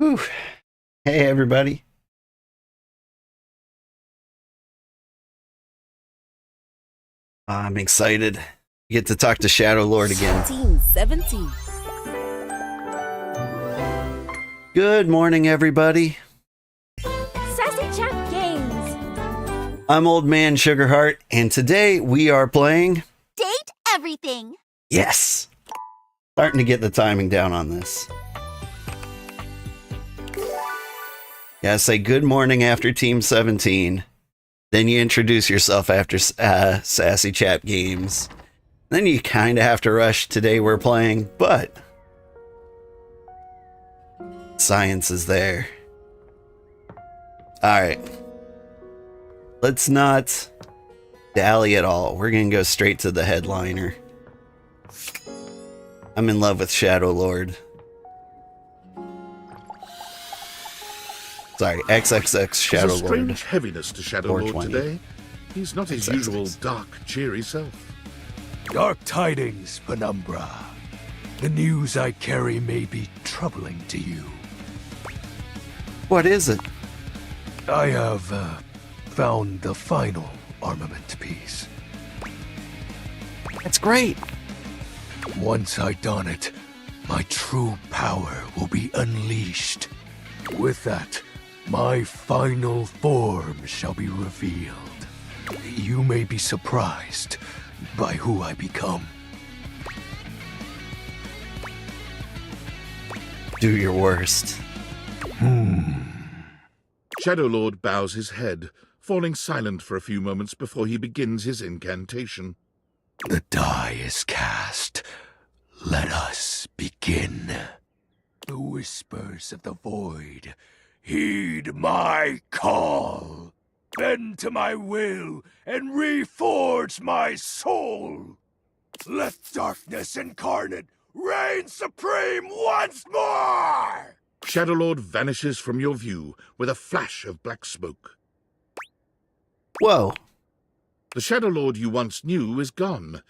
Whew. Hey, everybody. I'm excited. Get to talk to Shadowlord again. Team 17. Good morning, everybody. Sassy Chat Games. I'm Old Man Sugarheart, and today we are playing... Date everything. Yes! Starting to get the timing down on this. Gotta say good morning after Team 17. Then you introduce yourself after Sassy Chat Games. Then you kind of have to rush today we're playing, but science is there. Alright. Let's not dally at all. We're gonna go straight to the headliner. I'm in love with Shadowlord. Sorry, XXX Shadowlord. There's a strange heaviness to Shadowlord 420. today. He's not his XXX. usual dark, cheery self. Dark tidings, Penumbra. The news I carry may be troubling to you. What is it? I have found the final armament piece. That's great. Once I don it, my true power will be unleashed. With that, my final form shall be revealed. You may be surprised by who I become. Do your worst. Shadowlord bows his head, falling silent for a few moments before he begins his incantation. The die is cast. Let us begin. The whispers of the void, heed my call. Bend to my will and reforge my soul. Let darkness incarnate reign supreme once more! Shadowlord vanishes from your view with a flash of black smoke. Whoa. The Shadowlord you once knew is gone,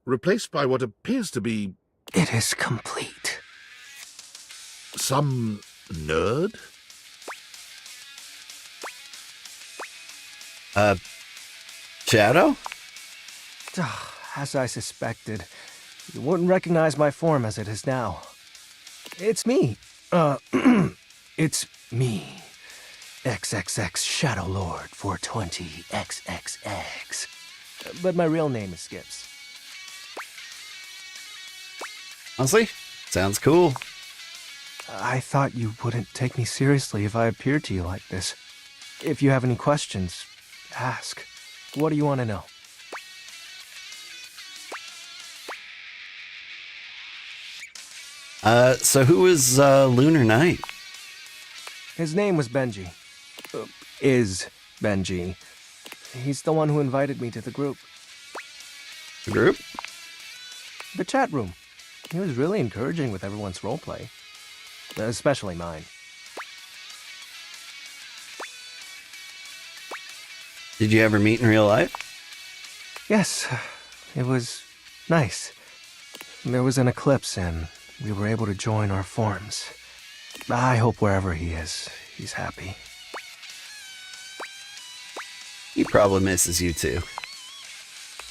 replaced by what appears to be It is complete. some nerd? Shadow? As I suspected, you wouldn't recognize my form as it is now. It's me. It's me. XXX Shadowlord 420 XXX. But my real name is Skips. Honestly, sounds cool. I thought you wouldn't take me seriously if I appeared to you like this. If you have any questions, ask. What do you want to know? So who is Lunar Knight? His name was Benji. Is Benji. He's the one who invited me to the group. The group? The chat room. He was really encouraging with everyone's roleplay. Especially mine. Did you ever meet in real life? Yes, it was nice. There was an eclipse and we were able to join our forms. I hope wherever he is, he's happy. He probably misses you too.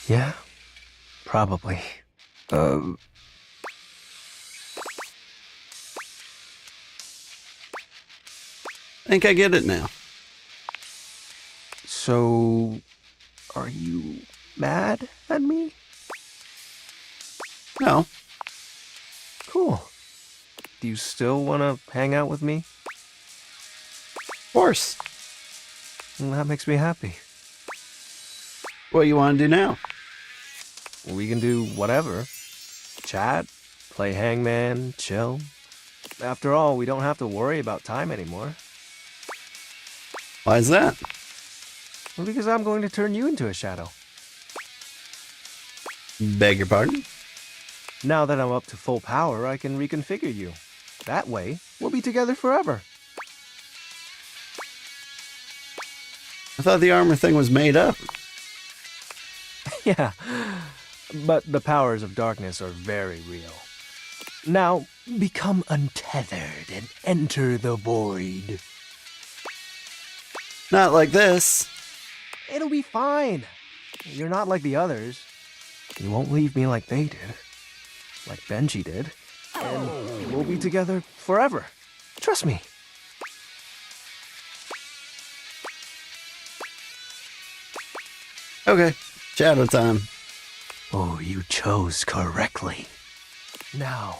Yeah? Probably. I think I get it now. So, are you mad at me? No. Cool. Do you still want to hang out with me? Of course. That makes me happy. What you want to do now? We can do whatever. Chat, play hangman, chill. After all, we don't have to worry about time anymore. Why is that? Well, because I'm going to turn you into a shadow. Beg your pardon? Now that I'm up to full power, I can reconfigure you. That way, we'll be together forever. I thought the armor thing was made up. Yeah, but the powers of darkness are very real. Now, become untethered and enter the void. Not like this. It'll be fine. You're not like the others. You won't leave me like they did. Like Benji did. And we'll be together forever. Trust me. Okay, shadow time. Oh, you chose correctly. Now,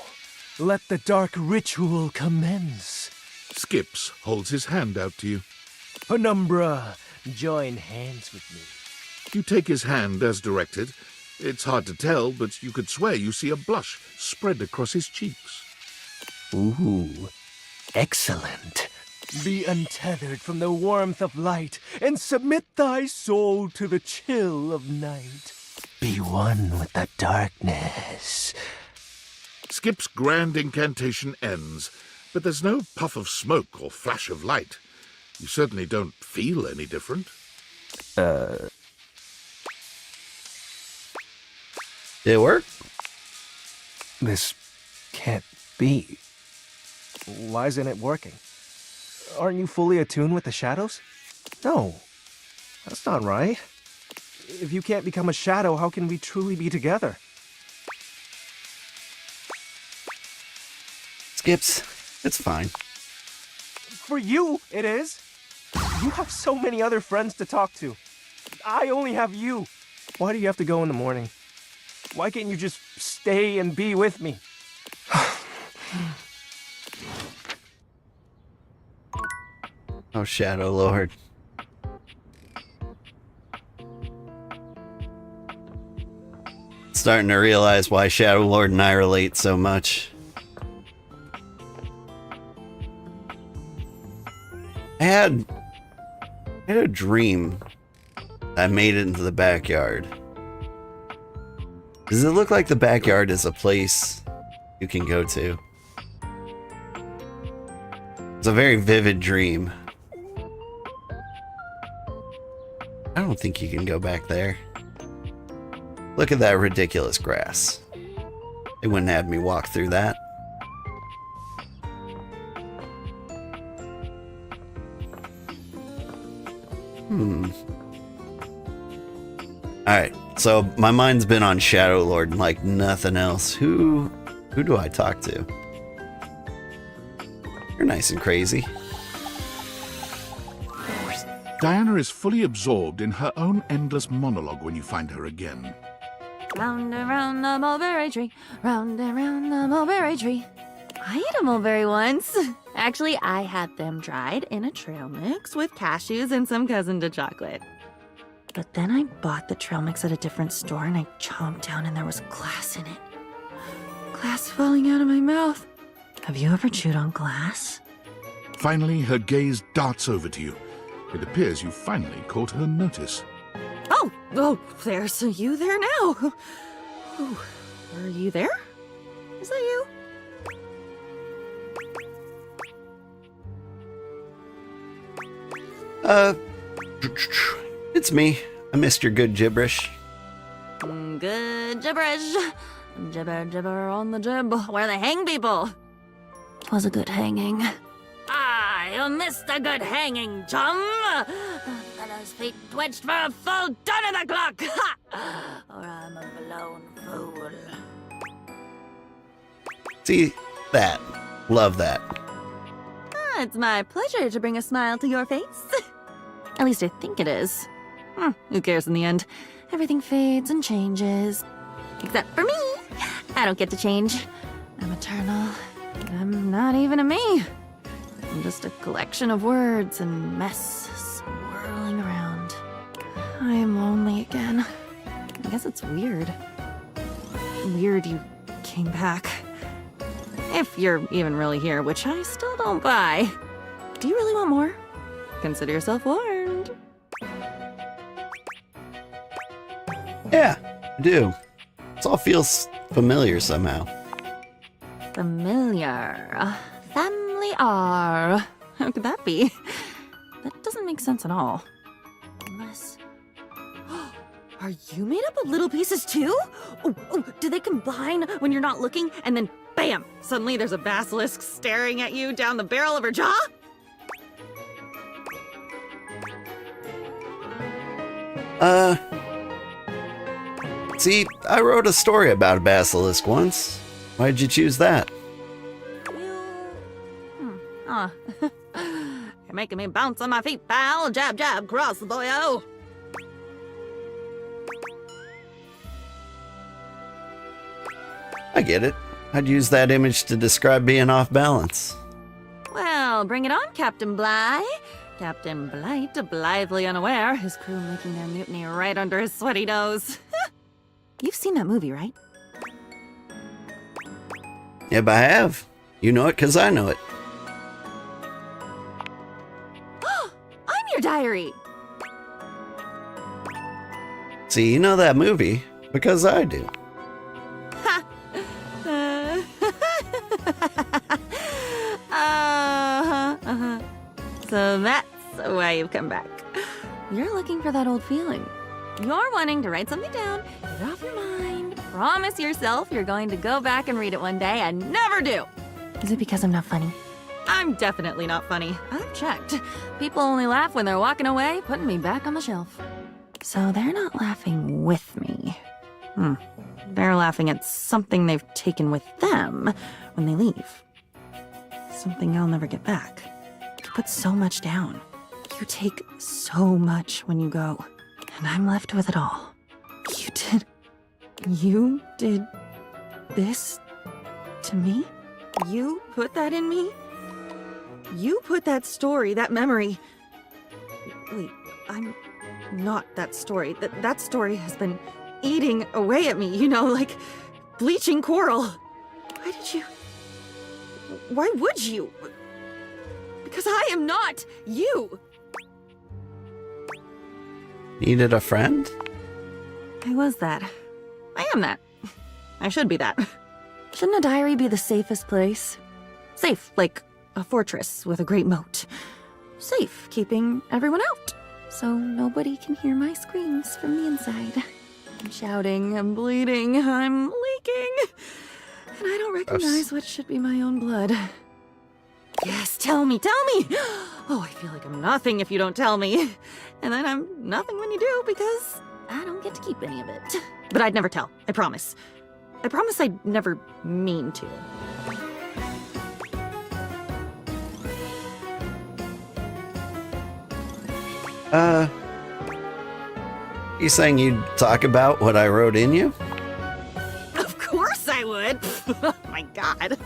let the dark ritual commence. Skips holds his hand out to you. Penumbra, join hands with me. You take his hand as directed. It's hard to tell, but you could swear you see a blush spread across his cheeks. Ooh, excellent. Be untethered from the warmth of light and submit thy soul to the chill of night. Be one with the darkness. Skip's grand incantation ends, but there's no puff of smoke or flash of light. You certainly don't feel any different. Did it work? This can't be. Why isn't it working? Aren't you fully attuned with the shadows? No, that's not right. If you can't become a shadow, how can we truly be together? Skips, it's fine. For you, it is. You have so many other friends to talk to. I only have you. Why do you have to go in the morning? Why can't you just stay and be with me? Oh, Shadowlord. Starting to realize why Shadowlord and I relate so much. I had a dream. I made it into the backyard. Does it look like the backyard is a place you can go to? It's a very vivid dream. I don't think you can go back there. Look at that ridiculous grass. They wouldn't have me walk through that. Alright, so my mind's been on Shadowlord like nothing else. Who do I talk to? You're nice and crazy. Diana is fully absorbed in her own endless monologue when you find her again. Round and round the mulberry tree, round and round the mulberry tree. I ate a mulberry once. Actually, I had them dried in a trail mix with cashews and some cousin to chocolate. But then I bought the trail mix at a different store and I chomped down and there was glass in it. Glass falling out of my mouth. Have you ever chewed on glass? Finally, her gaze darts over to you. It appears you finally caught her notice. Oh, there's you there now. Oh, are you there? Is that you? It's me. I missed your good gibberish. Good gibberish. Gibber, gibber on the jib. Where they hang people. Was a good hanging. You missed a good hanging, chum. Fellow's feet twitched for a full ton of the clock. Or I'm a blown fool. See that. Love that. It's my pleasure to bring a smile to your face. At least I think it is. Who cares in the end? Everything fades and changes. Except for me. I don't get to change. I'm eternal. I'm not even a me. I'm just a collection of words and mess swirling around. I am lonely again. I guess it's weird. Weird you came back. If you're even really here, which I still don't buy. Do you really want more? Consider yourself warned. Yeah, I do. This all feels familiar somehow. Familiar. Family R. How could that be? That doesn't make sense at all. Unless... Are you made up of little pieces too? Oh, do they combine when you're not looking and then bam! Suddenly there's a basilisk staring at you down the barrel of her jaw? See, I wrote a story about a basilisk once. Why'd you choose that? You're making me bounce on my feet, pal. Jab, jab, cross the boyo. I get it. I'd use that image to describe being off balance. Well, bring it on, Captain Bligh. Captain Blight, blithely unaware, his crew making their mutiny right under his sweaty nose. You've seen that movie, right? Yep, I have. You know it because I know it. I'm your diary. See, you know that movie because I do. So that's why you've come back. You're looking for that old feeling. You're wanting to write something down, get it off your mind, promise yourself you're going to go back and read it one day and never do. Is it because I'm not funny? I'm definitely not funny. I've checked. People only laugh when they're walking away, putting me back on the shelf. So they're not laughing with me. They're laughing at something they've taken with them when they leave. Something I'll never get back. You put so much down. You take so much when you go. And I'm left with it all. You did this to me? You put that in me? You put that story, that memory. Wait, I'm not that story. That story has been eating away at me, like bleaching coral. Why would you? Because I am not you. Needed a friend? I was that. I am that. I should be that. Shouldn't a diary be the safest place? Safe, like a fortress with a great moat. Safe, keeping everyone out, so nobody can hear my screams from the inside. I'm shouting, I'm bleeding, I'm leaking, and I don't recognize what should be my own blood. Yes, tell me! Oh, I feel like I'm nothing if you don't tell me. And then I'm nothing when you do because I don't get to keep any of it. But I'd never tell, I promise. I promise I'd never mean to. You saying you'd talk about what I wrote in you? Of course I would! Oh my god.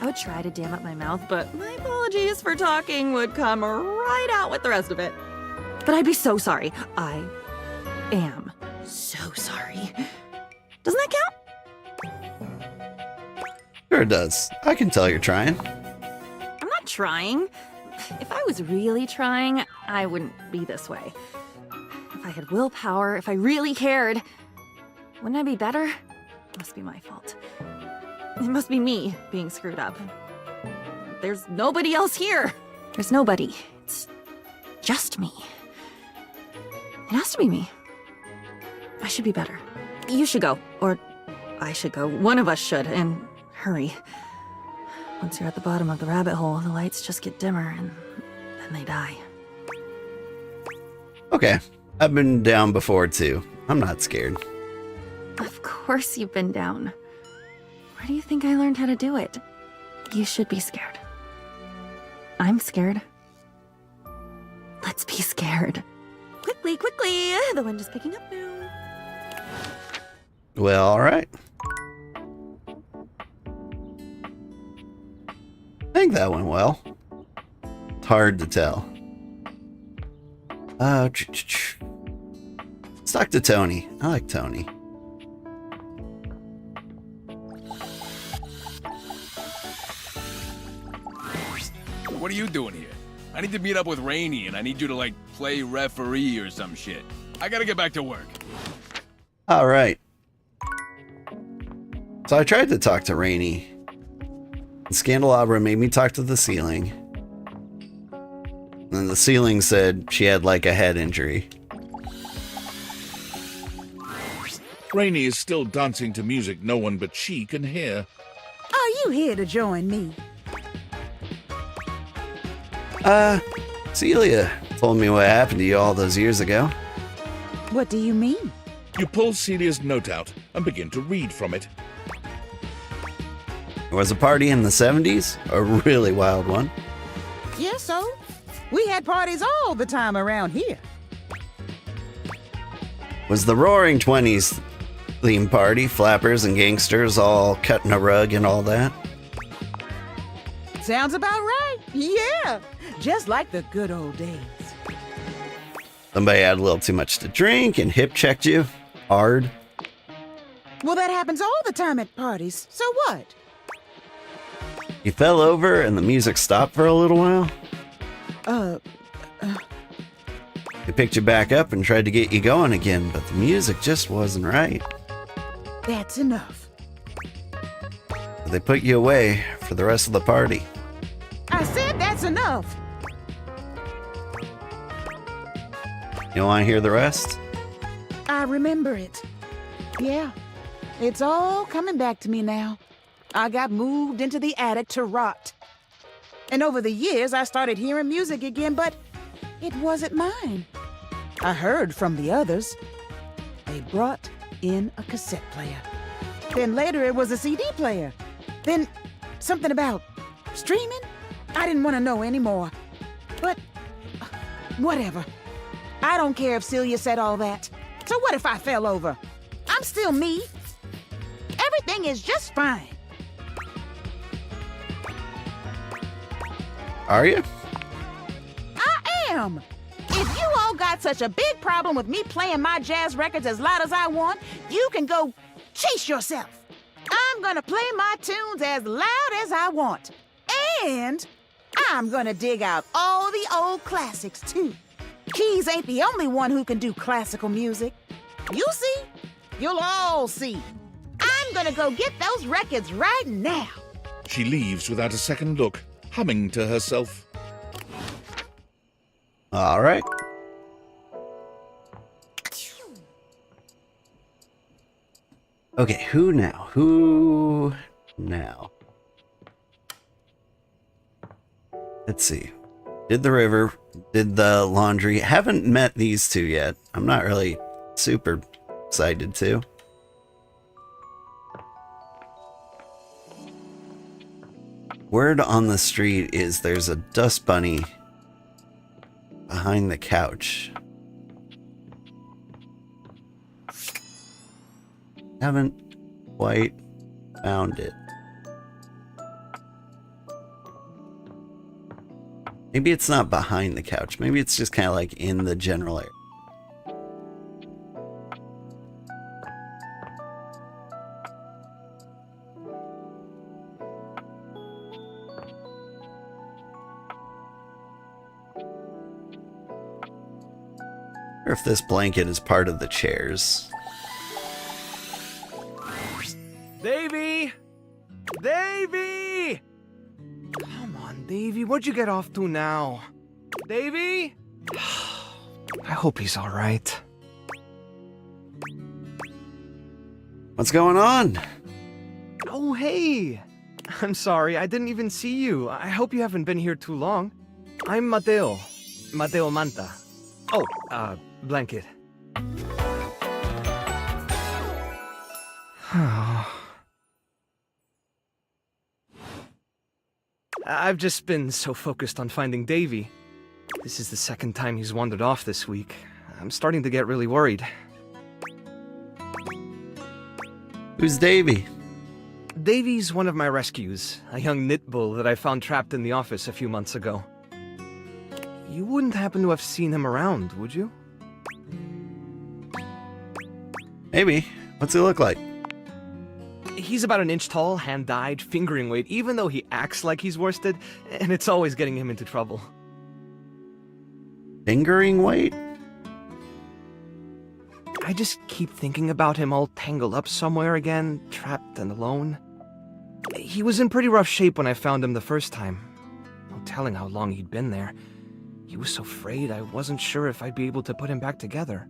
I would try to dam up my mouth, but my apologies for talking would come right out with the rest of it. But I'd be so sorry. I am so sorry. Doesn't that count? Sure it does. I can tell you're trying. I'm not trying. If I was really trying, I wouldn't be this way. If I had willpower, if I really cared, wouldn't I be better? It must be my fault. It must be me being screwed up. There's nobody else here. There's nobody. It's just me. It has to be me. I should be better. You should go, or I should go. One of us should, and hurry. Once you're at the bottom of the rabbit hole, the lights just get dimmer, and then they die. Okay. I've been down before too. I'm not scared. Of course you've been down. Where do you think I learned how to do it? You should be scared. I'm scared. Let's be scared. Quickly, quickly! The wind is picking up now. Well, alright. I think that went well. It's hard to tell. Let's talk to Tony. I like Tony. What are you doing here? I need to meet up with Rainey, and I need you to, play referee or some shit. I gotta get back to work. Alright. So I tried to talk to Rainey. The Scandelabra made me talk to the ceiling. And the ceiling said she had, a head injury. Rainey is still dancing to music no one but she can hear. Are you here to join me? Celia told me what happened to you all those years ago. What do you mean? You pull Celia's note out and begin to read from it. There was a party in the 70s, a really wild one. Yeah, so? We had parties all the time around here. Was the Roaring 20s theme party, flappers and gangsters all cutting a rug and all that? Sounds about right. Yeah, just like the good old days. Somebody had a little too much to drink and hip checked you hard. Well, that happens all the time at parties. So what? You fell over and the music stopped for a little while. They picked you back up and tried to get you going again, but the music just wasn't right. That's enough. They put you away for the rest of the party. I said that's enough. You want to hear the rest? I remember it. Yeah, it's all coming back to me now. I got moved into the attic to rot. And over the years, I started hearing music again, but it wasn't mine. I heard from the others. They brought in a cassette player. Then later it was a CD player. Then something about streaming? I didn't want to know anymore. But whatever. I don't care if Celia said all that. So what if I fell over? I'm still me. Everything is just fine. Are you? I am. If you all got such a big problem with me playing my jazz records as loud as I want, you can go chase yourself. I'm gonna play my tunes as loud as I want. And I'm gonna dig out all the old classics, too. Keys ain't the only one who can do classical music. You see? You'll all see. I'm gonna go get those records right now. She leaves without a second look, humming to herself. All right. Okay, who now? Who now? Let's see. Did the river, did the laundry. Haven't met these two yet. I'm not really super excited to. Word on the street is there's a dust bunny behind the couch. Haven't quite found it. Maybe it's not behind the couch. Maybe it's just kind of like in the general area. Or if this blanket is part of the chairs. Davy! Davy! Come on, Davy, what'd you get off to now? Davy? I hope he's all right. What's going on? Oh, hey! I'm sorry, I didn't even see you. I hope you haven't been here too long. I'm Mateo. Mateo Manta. Oh, blanket. I've just been so focused on finding Davy. This is the second time he's wandered off this week. I'm starting to get really worried. Who's Davy? Davy's one of my rescues, a young knit bull that I found trapped in the office a few months ago. You wouldn't happen to have seen him around, would you? Maybe. What's he look like? He's about an inch tall, hand-dyed, fingering weight, even though he acts like he's worsted, and it's always getting him into trouble. Fingering weight? I just keep thinking about him all tangled up somewhere again, trapped and alone. He was in pretty rough shape when I found him the first time. No telling how long he'd been there. He was so frayed I wasn't sure if I'd be able to put him back together.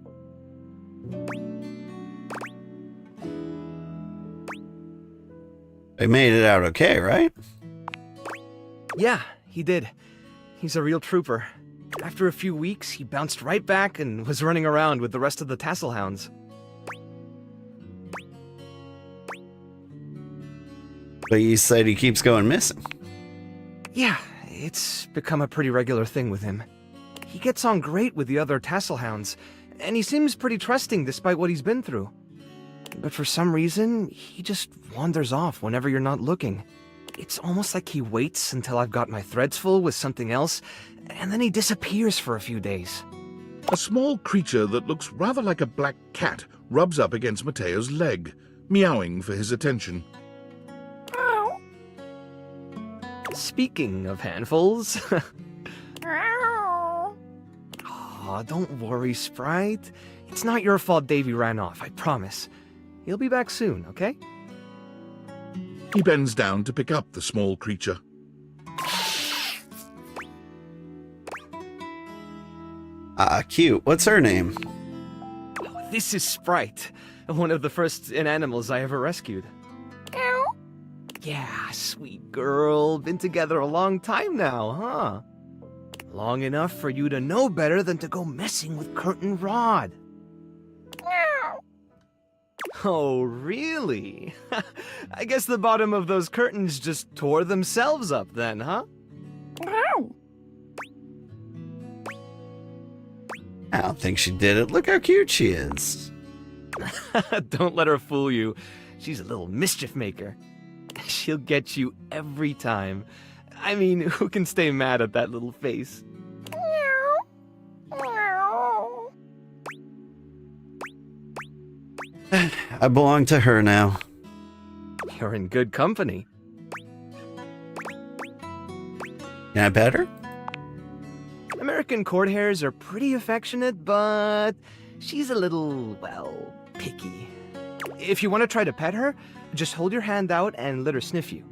They made it out okay, right? Yeah, he did. He's a real trooper. After a few weeks, he bounced right back and was running around with the rest of the tassel hounds. But you said he keeps going missing. Yeah, it's become a pretty regular thing with him. He gets on great with the other tassel hounds, and he seems pretty trusting despite what he's been through. But for some reason, he just wanders off whenever you're not looking. It's almost like he waits until I've got my threads full with something else, and then he disappears for a few days. A small creature that looks rather like a black cat rubs up against Mateo's leg, meowing for his attention. Speaking of handfuls... Aw, don't worry, Sprite. It's not your fault Davy ran off, I promise. He'll be back soon, okay? He bends down to pick up the small creature. Ah, cute. What's her name? This is Sprite, one of the first animals I ever rescued. Yeah, sweet girl. Been together a long time now, huh? Long enough for you to know better than to go messing with Curtain Rod. Oh, really? I guess the bottom of those curtains just tore themselves up then, huh? I don't think she did it. Look how cute she is. Don't let her fool you. She's a little mischief maker. She'll get you every time. I mean, who can stay mad at that little face? I belong to her now. You're in good company. Can I pet her? American court hares are pretty affectionate, but she's a little, well, picky. If you want to try to pet her, just hold your hand out and let her sniff you.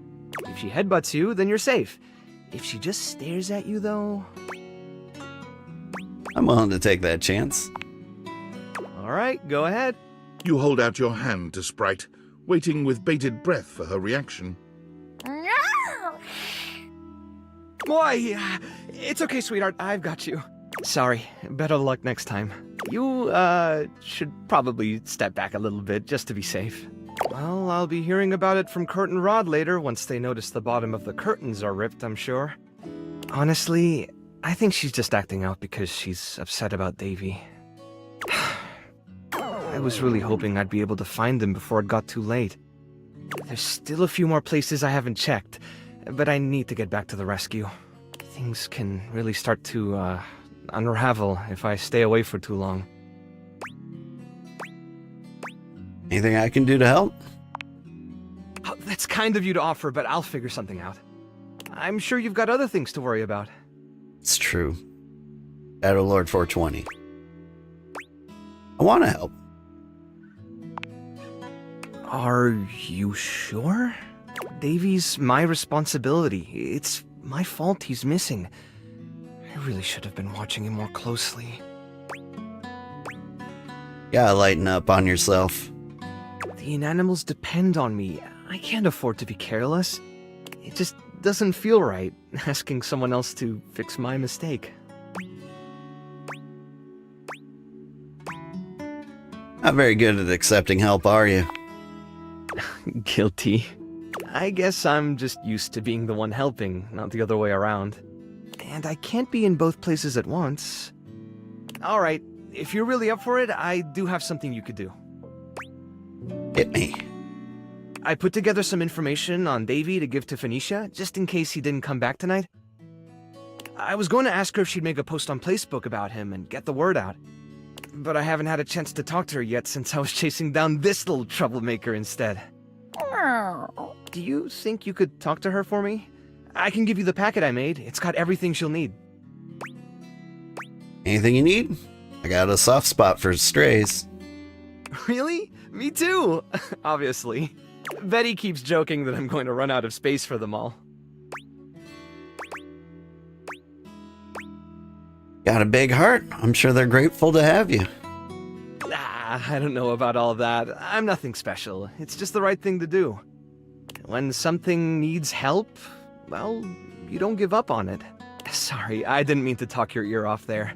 If she headbutts you, then you're safe. If she just stares at you, though... I'm willing to take that chance. All right, go ahead. You hold out your hand to Sprite, waiting with bated breath for her reaction. Why, it's okay, sweetheart. I've got you. Sorry. Better luck next time. You, should probably step back a little bit just to be safe. Well, I'll be hearing about it from Curtain Rod later once they notice the bottom of the curtains are ripped, I'm sure. Honestly, I think she's just acting out because she's upset about Davy. I was really hoping I'd be able to find them before it got too late. There's still a few more places I haven't checked, but I need to get back to the rescue. Things can really start to, unravel if I stay away for too long. Anything I can do to help? Oh, that's kind of you to offer, but I'll figure something out. I'm sure you've got other things to worry about. It's true. Shadowlord 420. I want to help. Are you sure? Davy's my responsibility. It's my fault he's missing. I really should have been watching him more closely. Gotta lighten up on yourself. The inanimals depend on me. I can't afford to be careless. It just doesn't feel right, asking someone else to fix my mistake. Not very good at accepting help, are you? Guilty. I guess I'm just used to being the one helping, not the other way around. And I can't be in both places at once. Alright, if you're really up for it, I do have something you could do. Hit me. I put together some information on Davy to give to Phoenicia, just in case he didn't come back tonight. I was going to ask her if she'd make a post on Facebook about him and get the word out. But I haven't had a chance to talk to her yet since I was chasing down this little troublemaker instead. Do you think you could talk to her for me? I can give you the packet I made. It's got everything she'll need. Anything you need? I got a soft spot for strays. Really? Me too! Obviously. Betty keeps joking that I'm going to run out of space for them all. Got a big heart. I'm sure they're grateful to have you. I don't know about all that. I'm nothing special. It's just the right thing to do. When something needs help, well, you don't give up on it. Sorry, I didn't mean to talk your ear off there.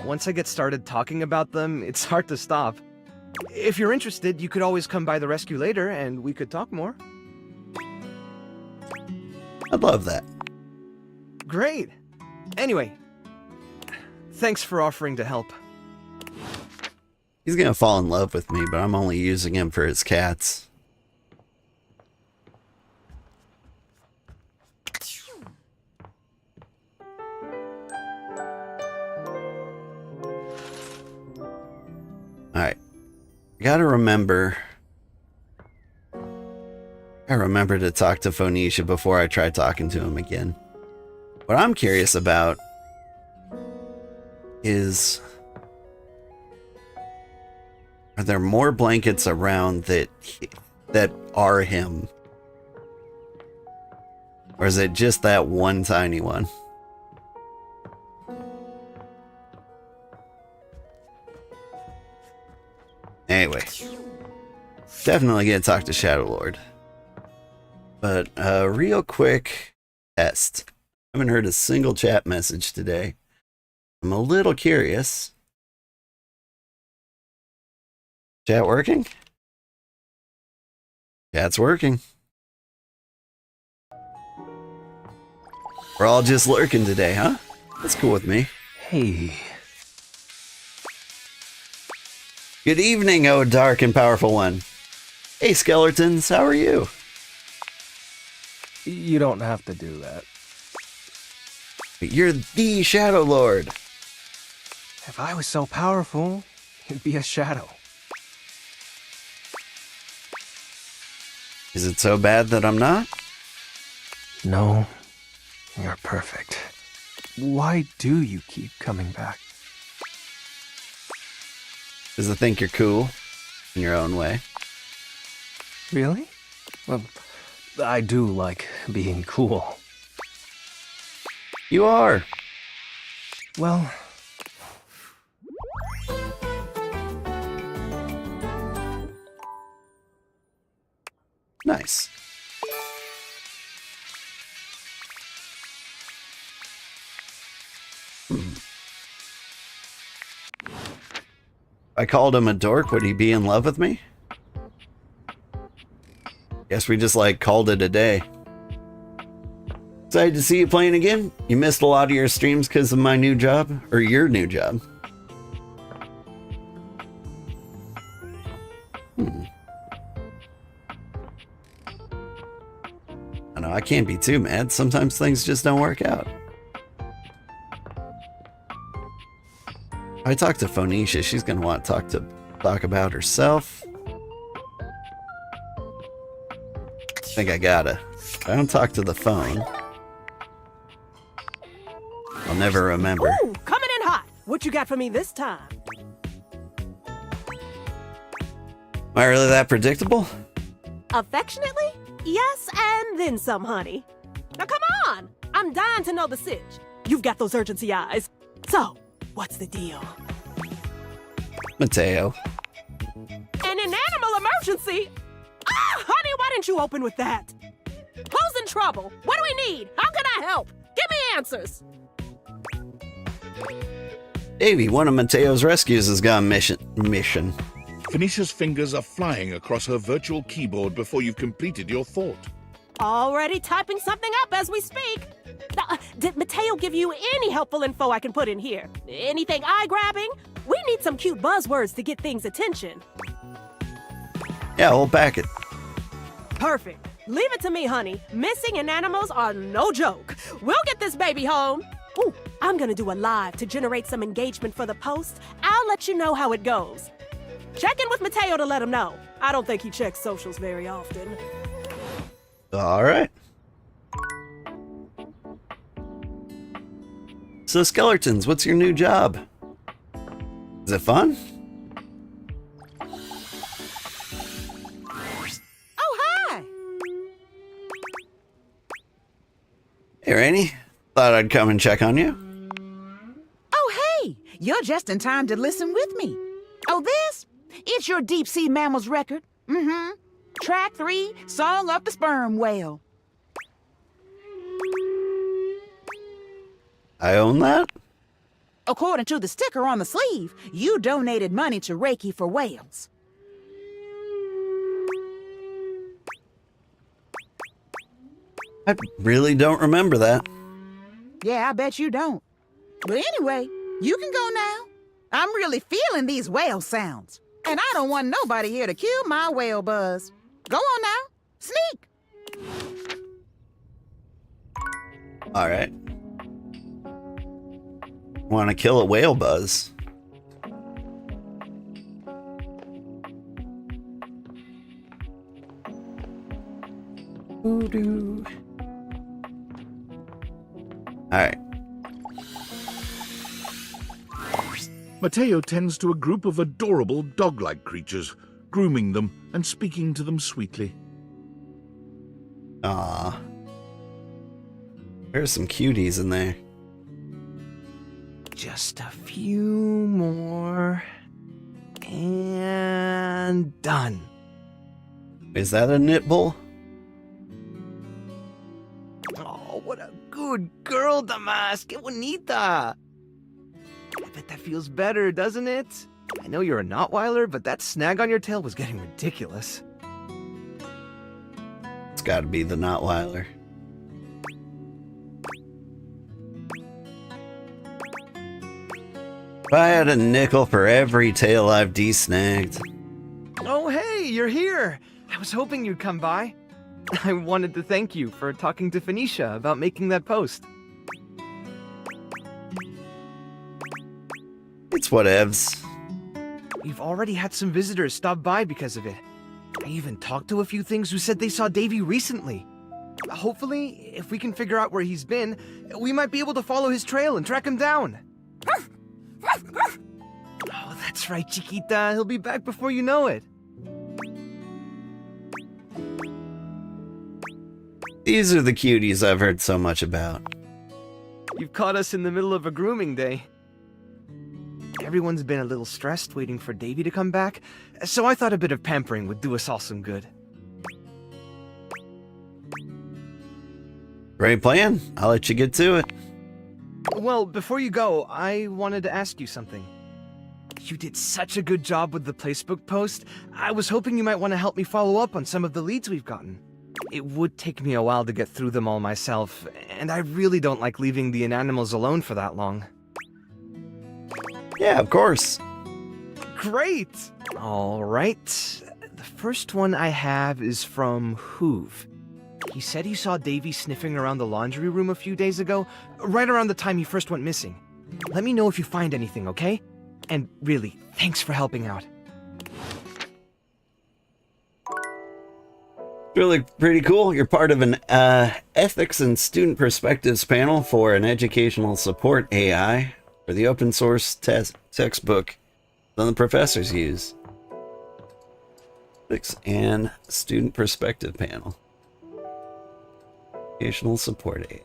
Once I get started talking about them, it's hard to stop. If you're interested, you could always come by the rescue later and we could talk more. I'd love that. Great. Anyway, thanks for offering to help. He's gonna fall in love with me, but I'm only using him for his cats. Alright. Gotta remember to talk to Phoenicia before I try talking to him again. What I'm curious about is, are there more blankets around that are him? Or is it just that one tiny one? Anyway, definitely gonna talk to Shadowlord. But real quick test. I haven't heard a single chat message today. I'm a little curious. Chat working? Chat's working. We're all just lurking today, huh? That's cool with me. Hey. Good evening, oh dark and powerful one. Hey, skeletons, how are you? You don't have to do that. You're the Shadowlord. If I was so powerful, you'd be a shadow. Is it so bad that I'm not? No, you're perfect. Why do you keep coming back? Because I think you're cool in your own way. Really? Well, I do like being cool. You are. Well, Nice. I called him a dork, would he be in love with me? Guess we just called it a day. Excited to see you playing again. You missed a lot of your streams because of my new job, or your new job. I know, I can't be too mad. Sometimes things just don't work out. If I talk to Phoenicia, she's gonna want to talk about herself. I think I gotta. If I don't talk to the phone, I'll never remember. Ooh, coming in hot. What you got for me this time? Am I really that predictable? Affectionately? Yes, and then some, honey. Now come on! I'm dying to know the sitch. You've got those urgency eyes. So, what's the deal? Mateo. An animal emergency? Ah, honey, why didn't you open with that? Who's in trouble? What do we need? How can I help? Give me answers. Davey, one of Mateo's rescues has gone mission. Phoenicia's fingers are flying across her virtual keyboard before you've completed your thought. Already typing something up as we speak. Did Mateo give you any helpful info I can put in here? Anything eye-grabbing? We need some cute buzzwords to get things attention. Yeah, whole packet. Perfect. Leave it to me, honey. Missing in animals are no joke. We'll get this baby home. Ooh, I'm gonna do a live to generate some engagement for the post. I'll let you know how it goes. Check in with Mateo to let him know. I don't think he checks socials very often. All right. So, skeletons, what's your new job? Is it fun? Oh, hi! Hey, Rainey. Thought I'd come and check on you. Oh, hey! You're just in time to listen with me. Oh, this? It's your deep-sea mammals record. Mm-hmm. Track 3, Song of the Sperm Whale. I own that? According to the sticker on the sleeve, you donated money to Reiki for whales. I really don't remember that. Yeah, I bet you don't. But anyway, you can go now. I'm really feeling these whale sounds. And I don't want nobody here to kill my whale buzz. Go on now. Sneak. All right. Want to kill a whale buzz? Voodoo. All right. Mateo tends to a group of adorable dog-like creatures, grooming them and speaking to them sweetly. Aw. There's some cuties in there. Just a few more. And done. Is that a nipple? Oh, what a good girl, Damas. Que bonita. I bet that feels better, doesn't it? I know you're a Notweiler, but that snag on your tail was getting ridiculous. It's got to be the Notweiler. If I had a nickel for every tail I've de-snagged. Oh, hey, you're here. I was hoping you'd come by. I wanted to thank you for talking to Phoenicia about making that post. It's whatevs. We've already had some visitors stop by because of it. I even talked to a few things who said they saw Davy recently. Hopefully, if we can figure out where he's been, we might be able to follow his trail and track him down. Oh, that's right, Chiquita. He'll be back before you know it. These are the cuties I've heard so much about. You've caught us in the middle of a grooming day. Everyone's been a little stressed waiting for Davy to come back, so I thought a bit of pampering would do us all some good. Great plan. I'll let you get to it. Well, before you go, I wanted to ask you something. You did such a good job with the placebook post. I was hoping you might want to help me follow up on some of the leads we've gotten. It would take me a while to get through them all myself, and I really don't like leaving the inanimals alone for that long. Yeah, of course. Great! Alright, the first one I have is from Hoove. He said he saw Davy sniffing around the laundry room a few days ago, right around the time he first went missing. Let me know if you find anything, okay? And really, thanks for helping out. Really pretty cool. You're part of an ethics and student perspectives panel for an educational support AI for the open source textbook that the professors use. Ethics and student perspective panel. Educational support AI.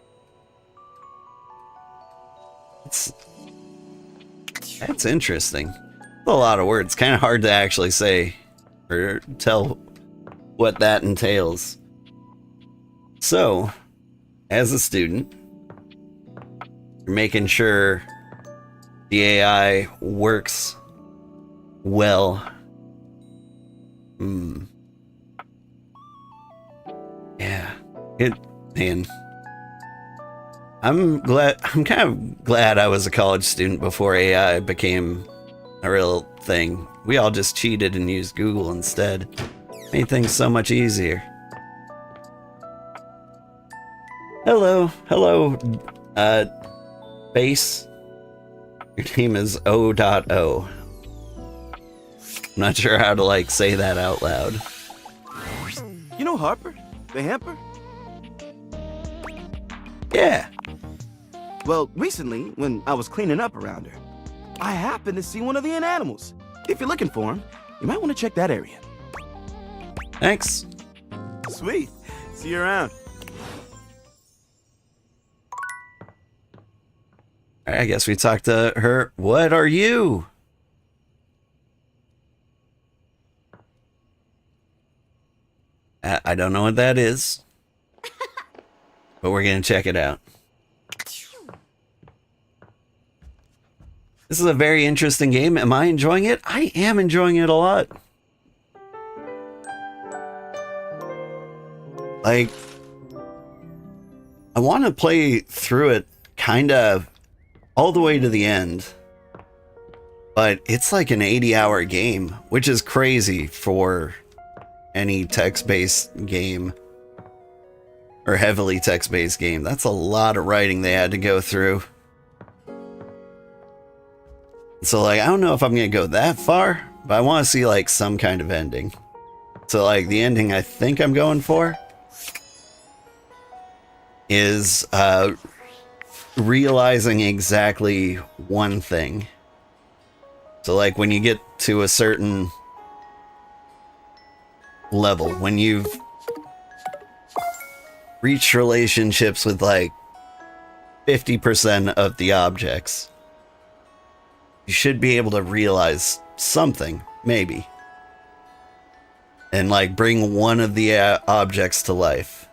That's interesting. A lot of words. Kind of hard to actually say or tell what that entails. So, as a student, you're making sure the AI works well. Yeah. Man. I'm kind of glad I was a college student before AI became a real thing. We all just cheated and used Google instead. Made things so much easier. Hello, base. Your name is O.O. I'm not sure how to, say that out loud. You know Harper? The hamper? Yeah. Well, recently, when I was cleaning up around her, I happened to see one of the inanimals. If you're looking for him, you might want to check that area. Thanks. Sweet. See you around. I guess we talked to her. What are you? I don't know what that is, but we're going to check it out. This is a very interesting game. Am I enjoying it? I am enjoying it a lot. Like, I want to play through it kind of all the way to the end, but it's like an 80-hour game, which is crazy for any text-based game or heavily text-based game. That's a lot of writing they had to go through. So, like, I don't know if I'm going to go that far, but I want to see, like, some kind of ending. So, like, the ending I think I'm going for is realizing exactly one thing. So, like, when you get to a certain level, when you've reached relationships with, like, 50% of the objects, you should be able to realize something, maybe. And, like, bring one of the objects to life.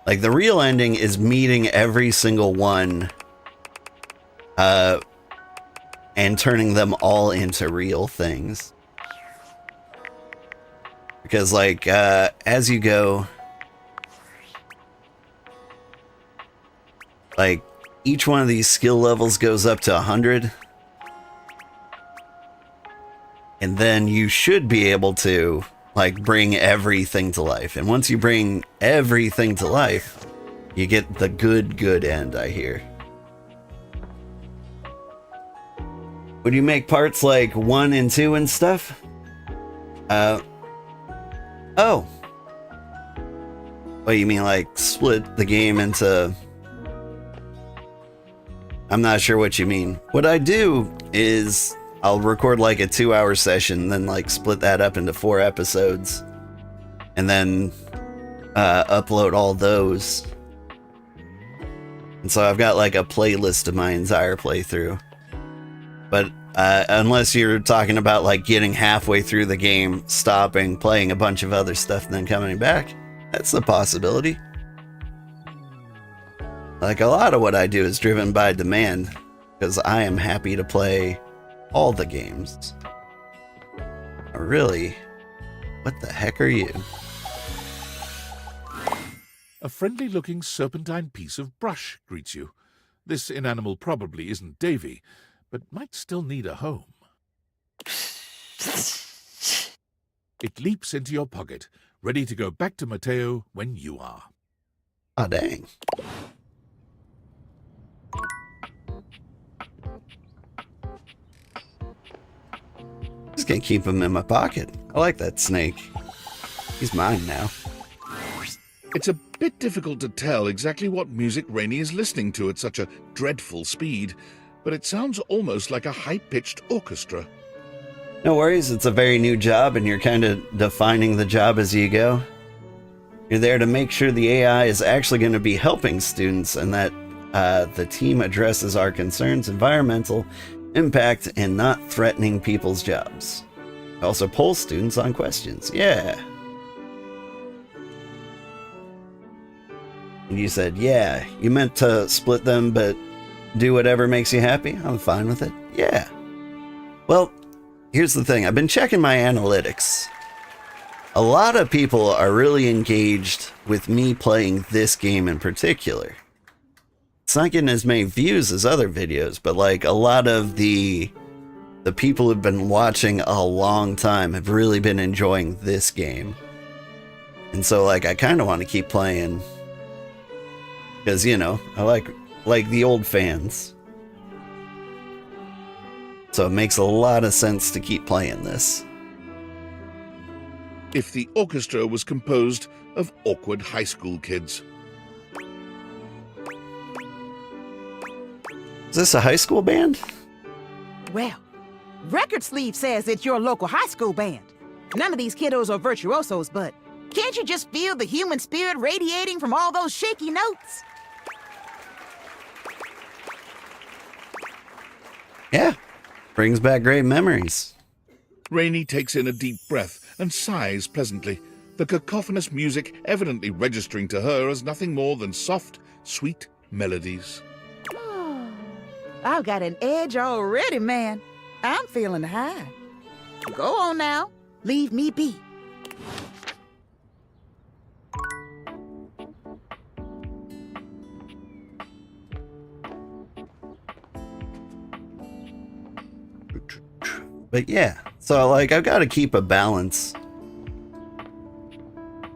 Like, the real ending is meeting every single one, and turning them all into real things. Because, like, as you go, like, each one of these skill levels goes up to 100. And then you should be able to, like, bring everything to life. And once you bring everything to life, you get the good end, I hear. Would you make parts like 1 and 2 and stuff? Oh. What, you mean like split the game into... I'm not sure what you mean. What I do is I'll record like a 2-hour session, then like split that up into 4 episodes, and then upload all those. And so I've got like a playlist of my entire playthrough. But unless you're talking about like getting halfway through the game, stopping, playing a bunch of other stuff, and then coming back, that's a possibility. Like, a lot of what I do is driven by demand, because I am happy to play all the games. Really? What the heck are you? A friendly-looking serpentine piece of brush greets you. This inanimal probably isn't Davy, but might still need a home. It leaps into your pocket, ready to go back to Mateo when you are. Oh, dang. Just gonna keep him in my pocket. I like that snake. He's mine now. It's a bit difficult to tell exactly what music Rainey is listening to at such a dreadful speed, but it sounds almost like a high-pitched orchestra. No worries, it's a very new job, and you're kind of defining the job as you go. You're there to make sure the AI is actually going to be helping students, and that the team addresses our concerns, environmental impact, and not threatening people's jobs. Also poll students on questions. Yeah. And you said, yeah, you meant to split them, but do whatever makes you happy? I'm fine with it. Yeah. Well, here's the thing. I've been checking my analytics. A lot of people are really engaged with me playing this game in particular. It's not getting as many views as other videos, but like a lot of the people who've been watching a long time have really been enjoying this game. And so like I kind of want to keep playing because, you know, I like the old fans. So it makes a lot of sense to keep playing this. If the orchestra was composed of awkward high school kids. Is this a high school band? Well, Record Sleeve says it's your local high school band. None of these kiddos are virtuosos, but can't you just feel the human spirit radiating from all those shaky notes? Yeah, brings back great memories. Rainey takes in a deep breath and sighs pleasantly. the cacophonous music evidently registering to her as nothing more than soft, sweet melodies. Oh, I've got an edge already, man. I'm feeling high. Go on now. Leave me be. But yeah, so like I've got to keep a balance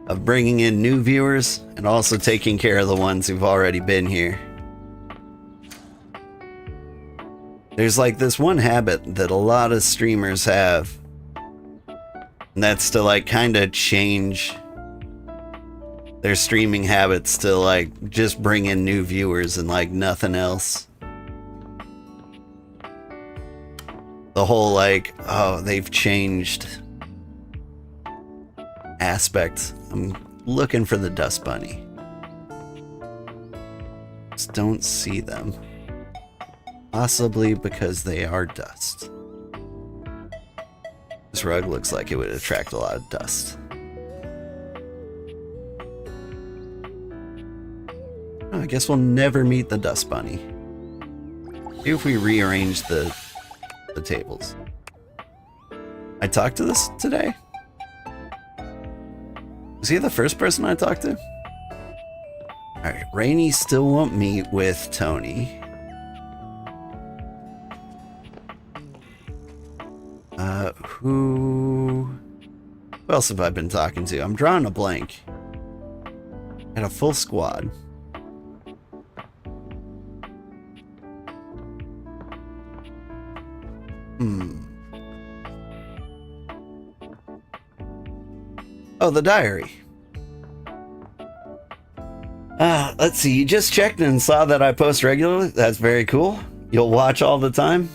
of bringing in new viewers and also taking care of the ones who've already been here. There's like this one habit that a lot of streamers have, and that's to like kind of change their streaming habits to like just bring in new viewers and like nothing else. The whole like, oh, they've changed aspect. I'm looking for the dust bunny. Just don't see them. Possibly because they are dust. This rug looks like it would attract a lot of dust. Oh, I guess we'll never meet the dust bunny. See if we rearrange the tables. I talked to this today? Was he the first person I talked to? Alright, Rainy still won't meet with Tony. Who else have I been talking to? I'm drawing a blank. Had a full squad. Oh, the diary. Let's see. You just checked and saw that I post regularly. That's very cool. You'll watch all the time?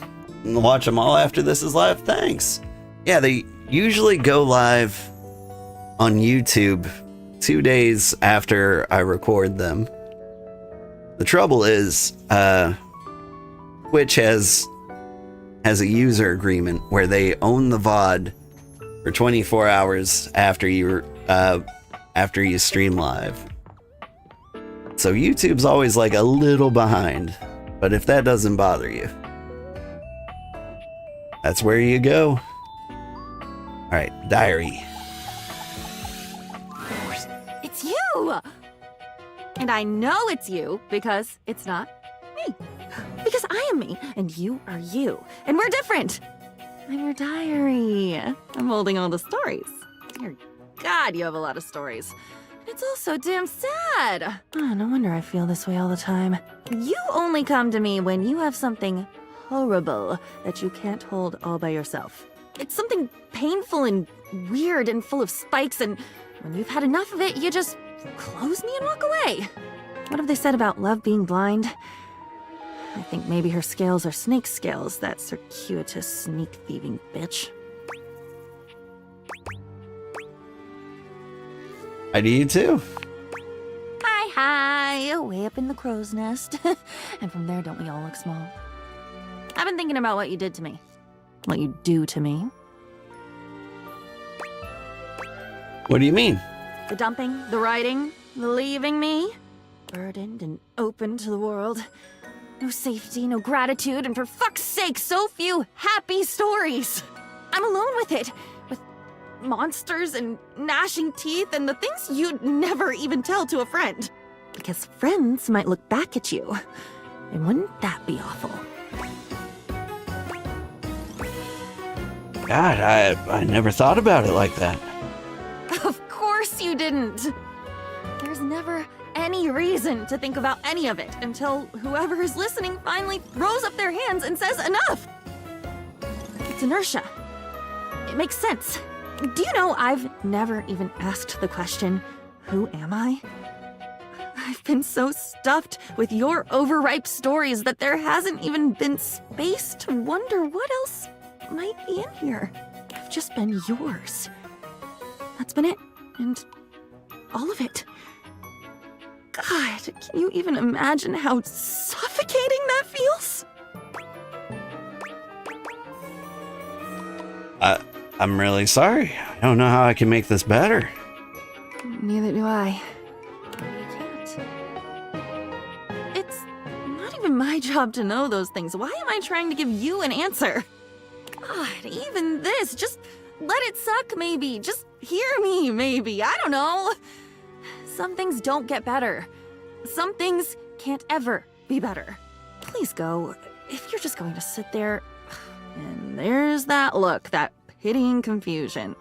And watch them all after this is live? Thanks. Yeah, they usually go live on YouTube 2 days after I record them. The trouble is, Twitch has a user agreement where they own the VOD for 24 hours after you stream live. So YouTube's always like a little behind, but if that doesn't bother you, that's where you go. All right, diary. It's you! And I know it's you because it's not me. Because I am me, and you are you. And we're different. I'm your diary. I'm holding all the stories. Dear God, you have a lot of stories. And it's all so damn sad. Oh, no wonder I feel this way all the time. You only come to me when you have something horrible that you can't hold all by yourself. It's something painful and weird and full of spikes, and when you've had enough of it, you just close me and walk away. What have they said about love being blind? I think maybe her scales are snake scales, that circuitous, sneak-thieving bitch. I do you too. Hi, way up in the crow's nest. And from there, don't we all look small? I've been thinking about what you did to me. What you do to me. What do you mean? The dumping, the writing, the leaving me. Burdened and open to the world. No safety, no gratitude, and for fuck's sake, so few happy stories. I'm alone with it. With monsters and gnashing teeth and the things you'd never even tell to a friend. Because friends might look back at you. And wouldn't that be awful? God, I never thought about it like that. Of course you didn't. There's never any reason to think about any of it until whoever is listening finally throws up their hands and says enough. It's inertia. It makes sense. Do you know I've never even asked the question, who am I? I've been so stuffed with your overripe stories that there hasn't even been space to wonder what else might be in here. I've just been yours. That's been it. And all of it. God, can you even imagine how suffocating that feels? I'm really sorry. I don't know how I can make this better. Neither do I. You can't. It's not even my job to know those things. Why am I trying to give you an answer? God, even this, just let it suck, maybe. Just hear me, maybe. I don't know. Some things don't get better. Some things can't ever be better. Please go. If you're just going to sit there... And there's that look, that pitying confusion.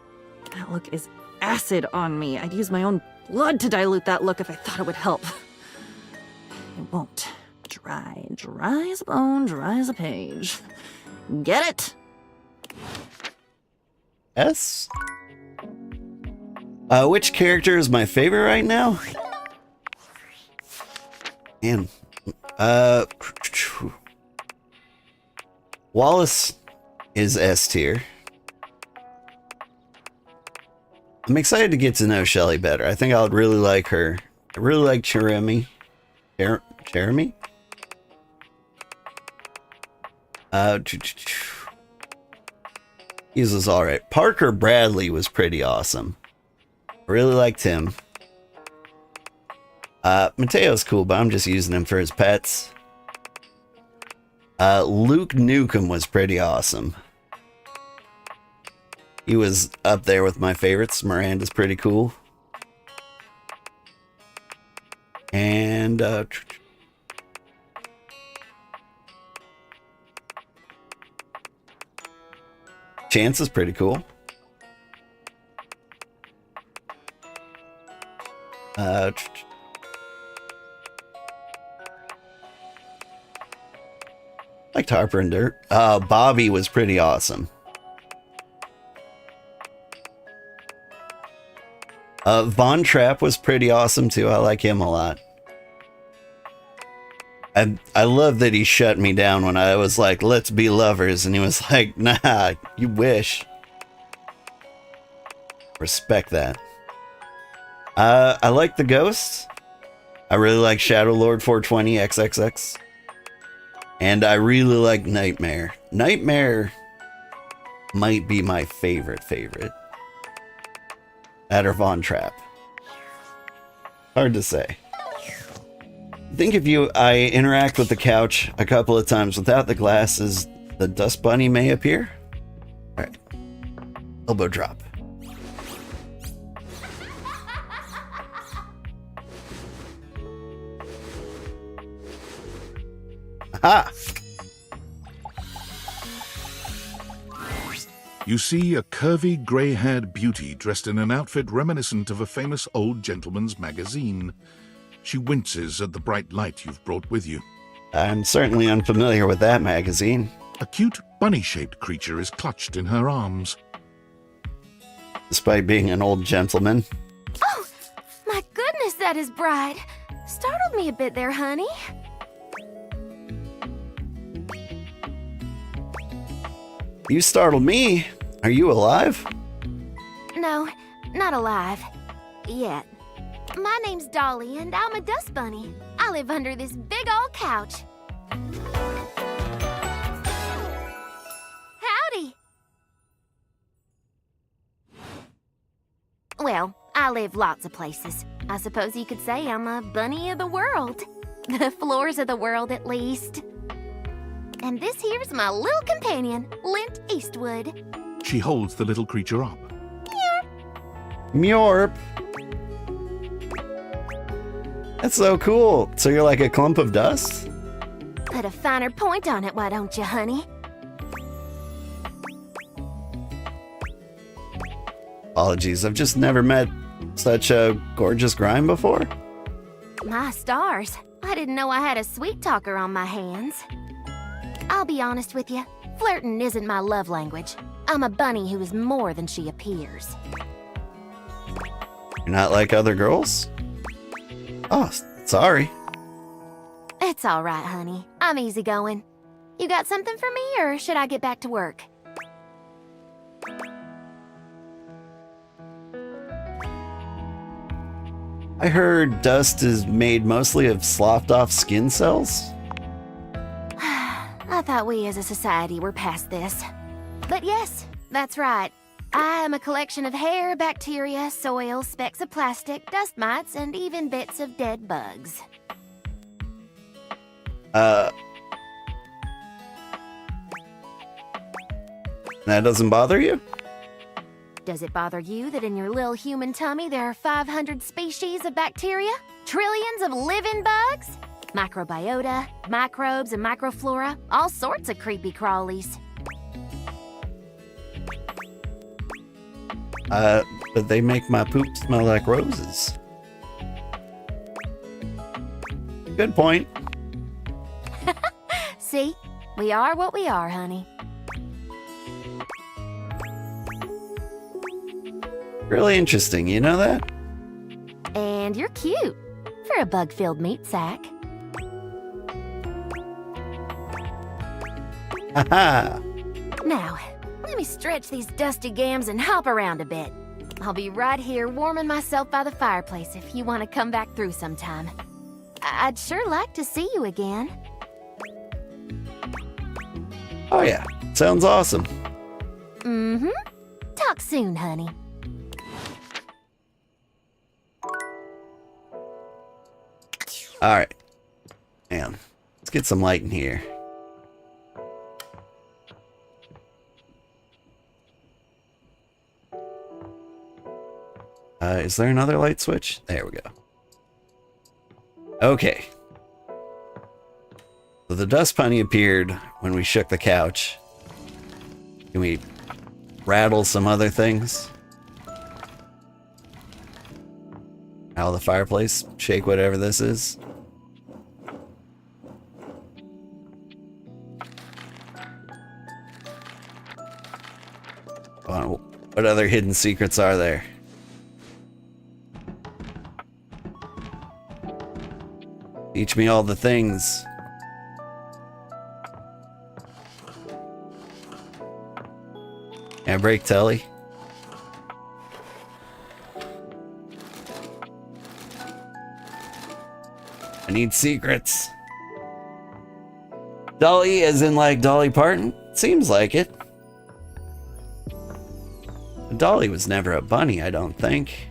That look is acid on me. I'd use my own blood to dilute that look if I thought it would help. It won't. Dry as a bone, dry as a page. Get it? S? Which character is my favorite right now? Man. Wallace is S tier. I'm excited to get to know Shelly better. I think I would really like her. I really like Jeremy. Jeremy? He was alright. Parker Bradley was pretty awesome. I really liked him. Mateo's cool, but I'm just using him for his pets. Luke Nukem was pretty awesome. He was up there with my favorites. Miranda's pretty cool. And, Chance is pretty cool. Liked Harper and Dirt. Bobby was pretty awesome. Von Trapp was pretty awesome too. I like him a lot. I love that he shut me down when I was like, let's be lovers. And he was like, nah, you wish. Respect that. I like the Ghost. I really like Shadowlord 420 XXX. And I really like Nightmare. Nightmare might be my favorite. That or Von Trapp. Hard to say. I think if I interact with the couch a couple of times without the glasses, the dust bunny may appear. Alright. Elbow drop. Aha! You see a curvy, grey-haired beauty dressed in an outfit reminiscent of a famous old gentleman's magazine. She winces at the bright light you've brought with you. I'm certainly unfamiliar with that magazine. A cute, bunny-shaped creature is clutched in her arms. Despite being an old gentleman. Oh, my goodness, that is bright. Startled me a bit there, honey. You startled me. Are you alive? No, not alive. Yet. My name's Dolly, and I'm a dust bunny. I live under this big old couch. Howdy. Well, I live lots of places. I suppose you could say I'm a bunny of the world. The floors of the world, at least. And this here's my little companion, Lint Eastwood. She holds the little creature up. Mjorp. That's so cool. So you're like a clump of dust? Put a finer point on it, why don't you, honey? Apologies, I've just never met such a gorgeous grime before. My stars. I didn't know I had a sweet talker on my hands. I'll be honest with you. Flirting isn't my love language. I'm a bunny who is more than she appears. You're not like other girls? Oh, sorry. It's all right, honey. I'm easygoing. You got something for me, or should I get back to work? I heard dust is made mostly of sloughed-off skin cells. I thought we as a society were past this. But yes, that's right. I am a collection of hair, bacteria, soil, specks of plastic, dust mites, and even bits of dead bugs. That doesn't bother you? Does it bother you that in your little human tummy there are 500 species of bacteria? Trillions of living bugs? Microbiota, microbes and microflora, all sorts of creepy crawlies. But they make my poop smell like roses. Good point. See? We are what we are, honey. Really interesting, you know that? And you're cute for a bug-filled meat sack. Haha! Now, let me stretch these dusty gams and hop around a bit. I'll be right here warming myself by the fireplace if you want to come back through sometime. I'd sure like to see you again. Oh yeah, sounds awesome. Mm-hmm. Talk soon, honey. Alright. Man, let's get some light in here. Is there another light switch? There we go. Okay. So the dust bunny appeared when we shook the couch. Can we rattle some other things? Rattle the fireplace? Shake whatever this is? Come on, what other hidden secrets are there? Teach me all the things. Can I break telly? I need secrets. Dolly, as in like Dolly Parton? Seems like it. Dolly was never a bunny, I don't think.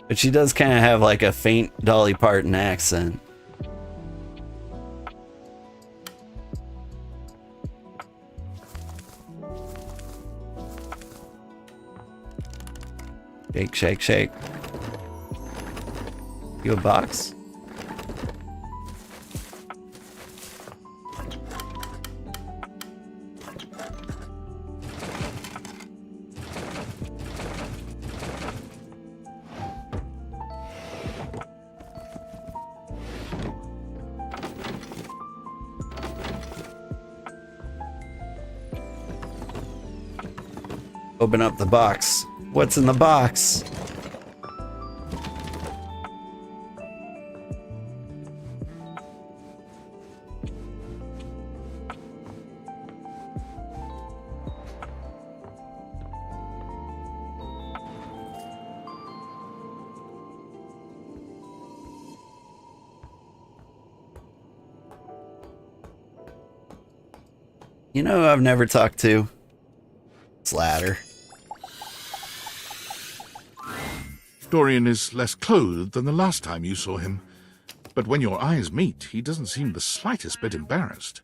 But she does kind of have like a faint Dolly Parton accent. Shake, shake, shake. You a box? Open up the box. What's in the box? You know who I've never talked to? Slatter. Dorian is less clothed than the last time you saw him, but when your eyes meet, he doesn't seem the slightest bit embarrassed.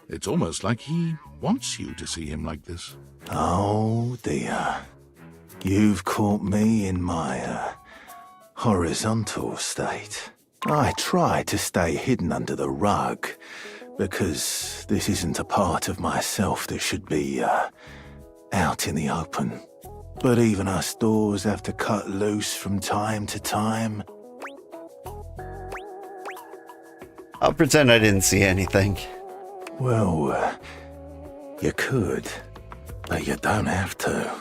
It's almost like he wants you to see him like this. Oh dear. You've caught me in my horizontal state. I try to stay hidden under the rug, because this isn't a part of myself that should be out in the open. But even us doors have to cut loose from time to time. I'll pretend I didn't see anything. Well, you could, but you don't have to.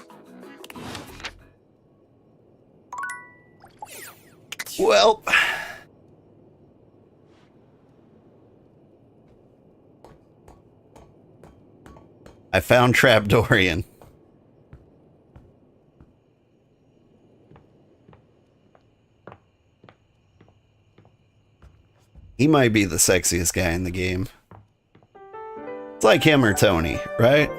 Well, I found Trap Dorian. He might be the sexiest guy in the game. It's like him or Tony, right?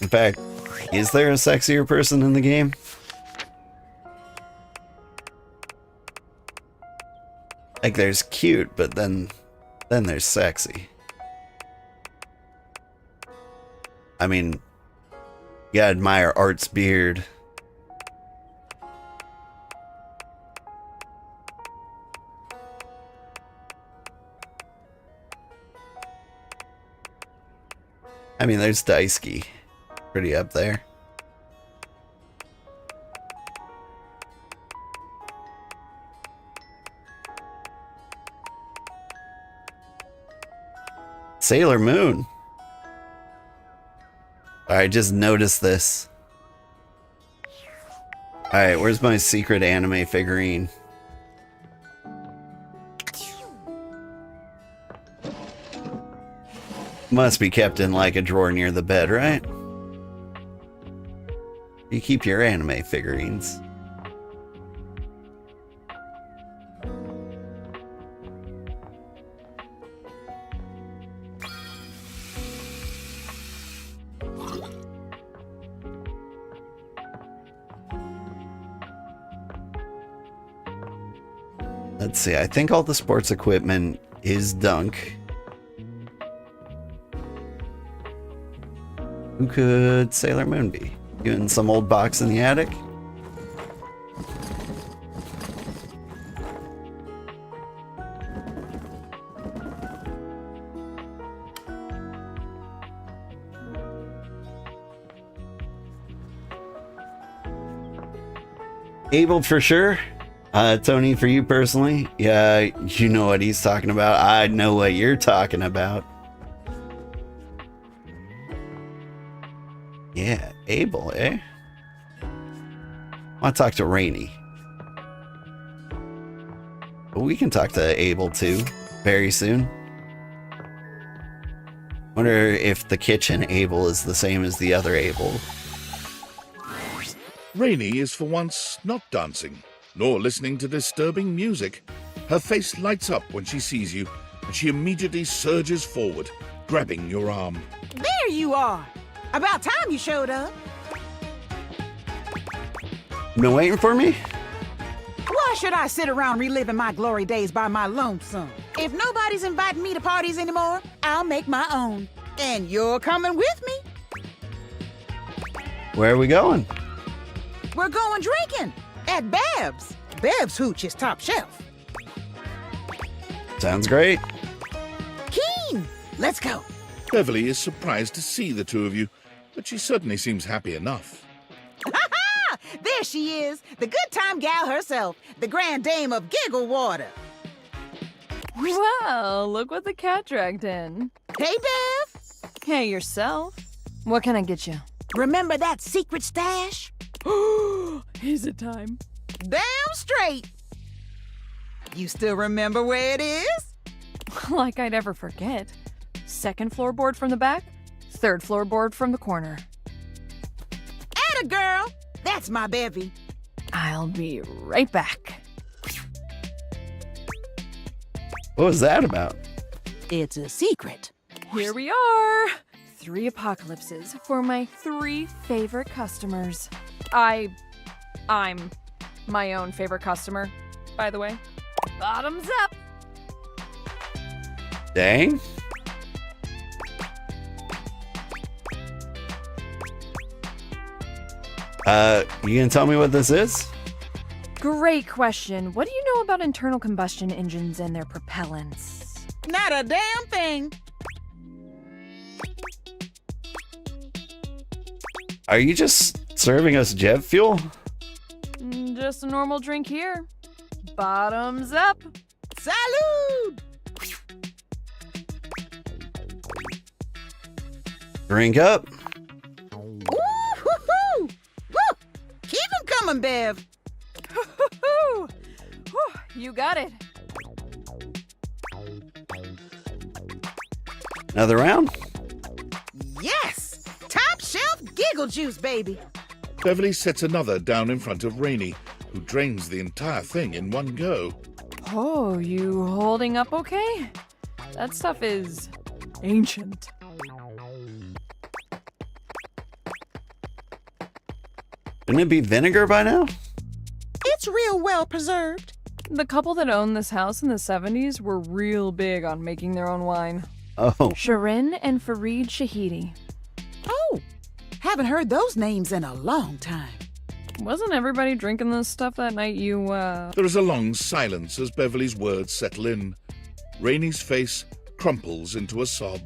In fact, is there a sexier person in the game? Like, there's cute, but then there's sexy. I mean, you gotta admire Art's beard. I mean, there's Daisuke. Pretty up there. Sailor Moon. I just noticed this. Alright, where's my secret anime figurine? Must be kept in like a drawer near the bed, right? You keep your anime figurines. Let's see, I think all the sports equipment is Dunk. Who could Sailor Moon be? You in some old box in the attic? Able for sure. Tony, for you personally, yeah, you know what he's talking about. I know what you're talking about. Yeah, Abel, eh? I want to talk to Rainy. But we can talk to Abel too, very soon. Wonder if the kitchen Abel is the same as the other Abel. Rainy is for once not dancing, nor listening to disturbing music. Her face lights up when she sees you, and she immediately surges forward, grabbing your arm. There you are! About time you showed up. Been waiting for me? Why should I sit around reliving my glory days by my lonesome? If nobody's inviting me to parties anymore, I'll make my own. And you're coming with me. Where are we going? We're going drinking at Bev's. Bev's hooch is top shelf. Sounds great. Keen, let's go. Beverly is surprised to see the two of you, but she certainly seems happy enough. Ha-ha! There she is, the good time gal herself, the grand dame of Giggle Water. Wow, look what the cat dragged in. Hey, Bev. Hey, yourself. What can I get you? Remember that secret stash? Is it time? Damn straight. You still remember where it is? Like I'd ever forget. Second floorboard from the back, third floorboard from the corner. Atta girl! That's my bevy. I'll be right back. What was that about? It's a secret. Here we are! 3 apocalypses for my 3 favorite customers. I'm my own favorite customer, by the way. Bottoms up! Dang. You gonna tell me what this is? Great question. What do you know about internal combustion engines and their propellants? Not a damn thing. Are you just serving us jet fuel? Just a normal drink here. Bottoms up. Salud! Drink up. Woo-hoo-hoo! Woo! Keep 'em coming, Bev. Whew, you got it. Another round? Yes! Top shelf giggle juice, baby. Beverly sets another down in front of Rainy, who drains the entire thing in one go. Oh, you holding up okay? That stuff is ancient. Wouldn't it be vinegar by now? It's real well preserved. The couple that owned this house in the 70s were real big on making their own wine. Oh, Shirin and Fareed Shahidi. Oh, haven't heard those names in a long time. Wasn't everybody drinking this stuff that night you, There is a long silence as Beverly's words settle in. Rainy's face crumples into a sob.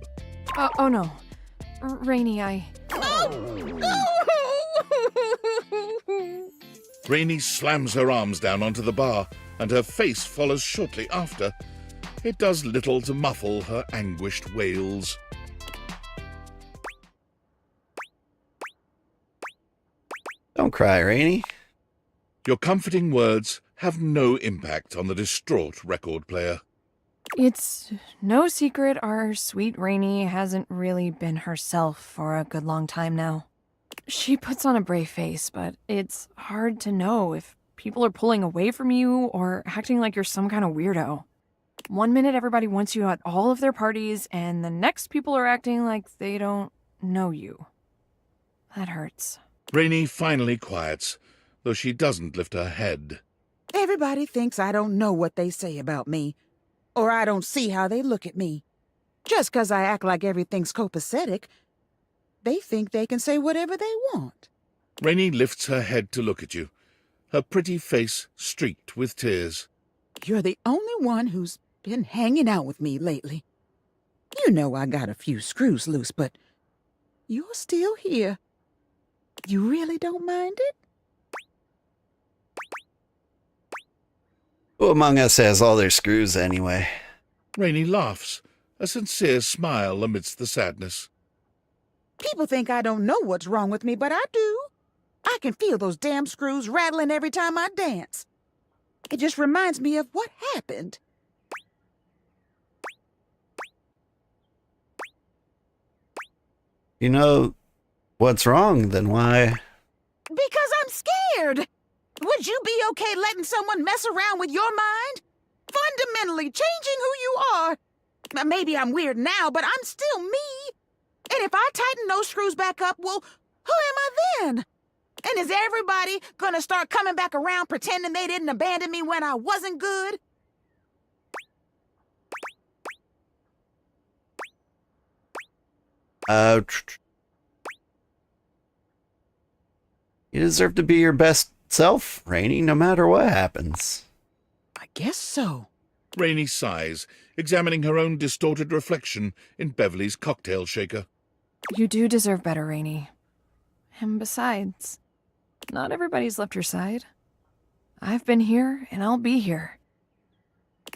Oh no. Rainy, Rainy slams her arms down onto the bar, and her face follows shortly after. It does little to muffle her anguished wails. don't cry, Rainy. Your comforting words have no impact on the distraught record player. It's no secret our sweet Rainy hasn't really been herself for a good long time now. She puts on a brave face, but it's hard to know if people are pulling away from you or acting like you're some kind of weirdo. One minute everybody wants you at all of their parties, and the next people are acting like they don't know you. That hurts. Rainy finally quiets, though she doesn't lift her head. Everybody thinks I don't know what they say about me, or I don't see how they look at me. Just 'cause I act like everything's copacetic, they think they can say whatever they want. Rainy lifts her head to look at you, her pretty face streaked with tears. You're the only one who's been hanging out with me lately. You know I got a few screws loose, but you're still here. You really don't mind it? Who among us has all their screws anyway? Rainy laughs, a sincere smile amidst the sadness. People think I don't know what's wrong with me, but I do. I can feel those damn screws rattling every time I dance. It just reminds me of what happened. You know what's wrong, then why? Because I'm scared. Would you be okay letting someone mess around with your mind? Fundamentally changing who you are. Maybe I'm weird now, but I'm still me. And if I tighten those screws back up, well, who am I then? And is everybody gonna start coming back around pretending they didn't abandon me when I wasn't good? You deserve to be your best self, Rainy, no matter what happens. I guess so. Rainy sighs, examining her own distorted reflection in Beverly's cocktail shaker. You do deserve better, Rainy. And besides, not everybody's left your side. I've been here, and I'll be here.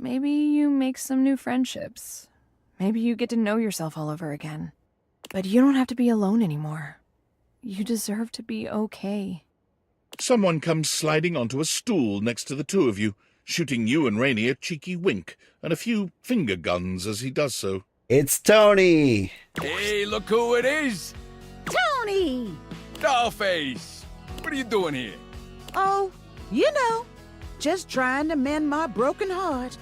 Maybe you make some new friendships. Maybe you get to know yourself all over again. But you don't have to be alone anymore. You deserve to be okay. Someone comes sliding onto a stool next to the two of you, shooting you and Rainy a cheeky wink and a few finger guns as he does so. It's Tony! Hey, look who it is! Tony! Dollface! What are you doing here? Oh, you know, just trying to mend my broken heart.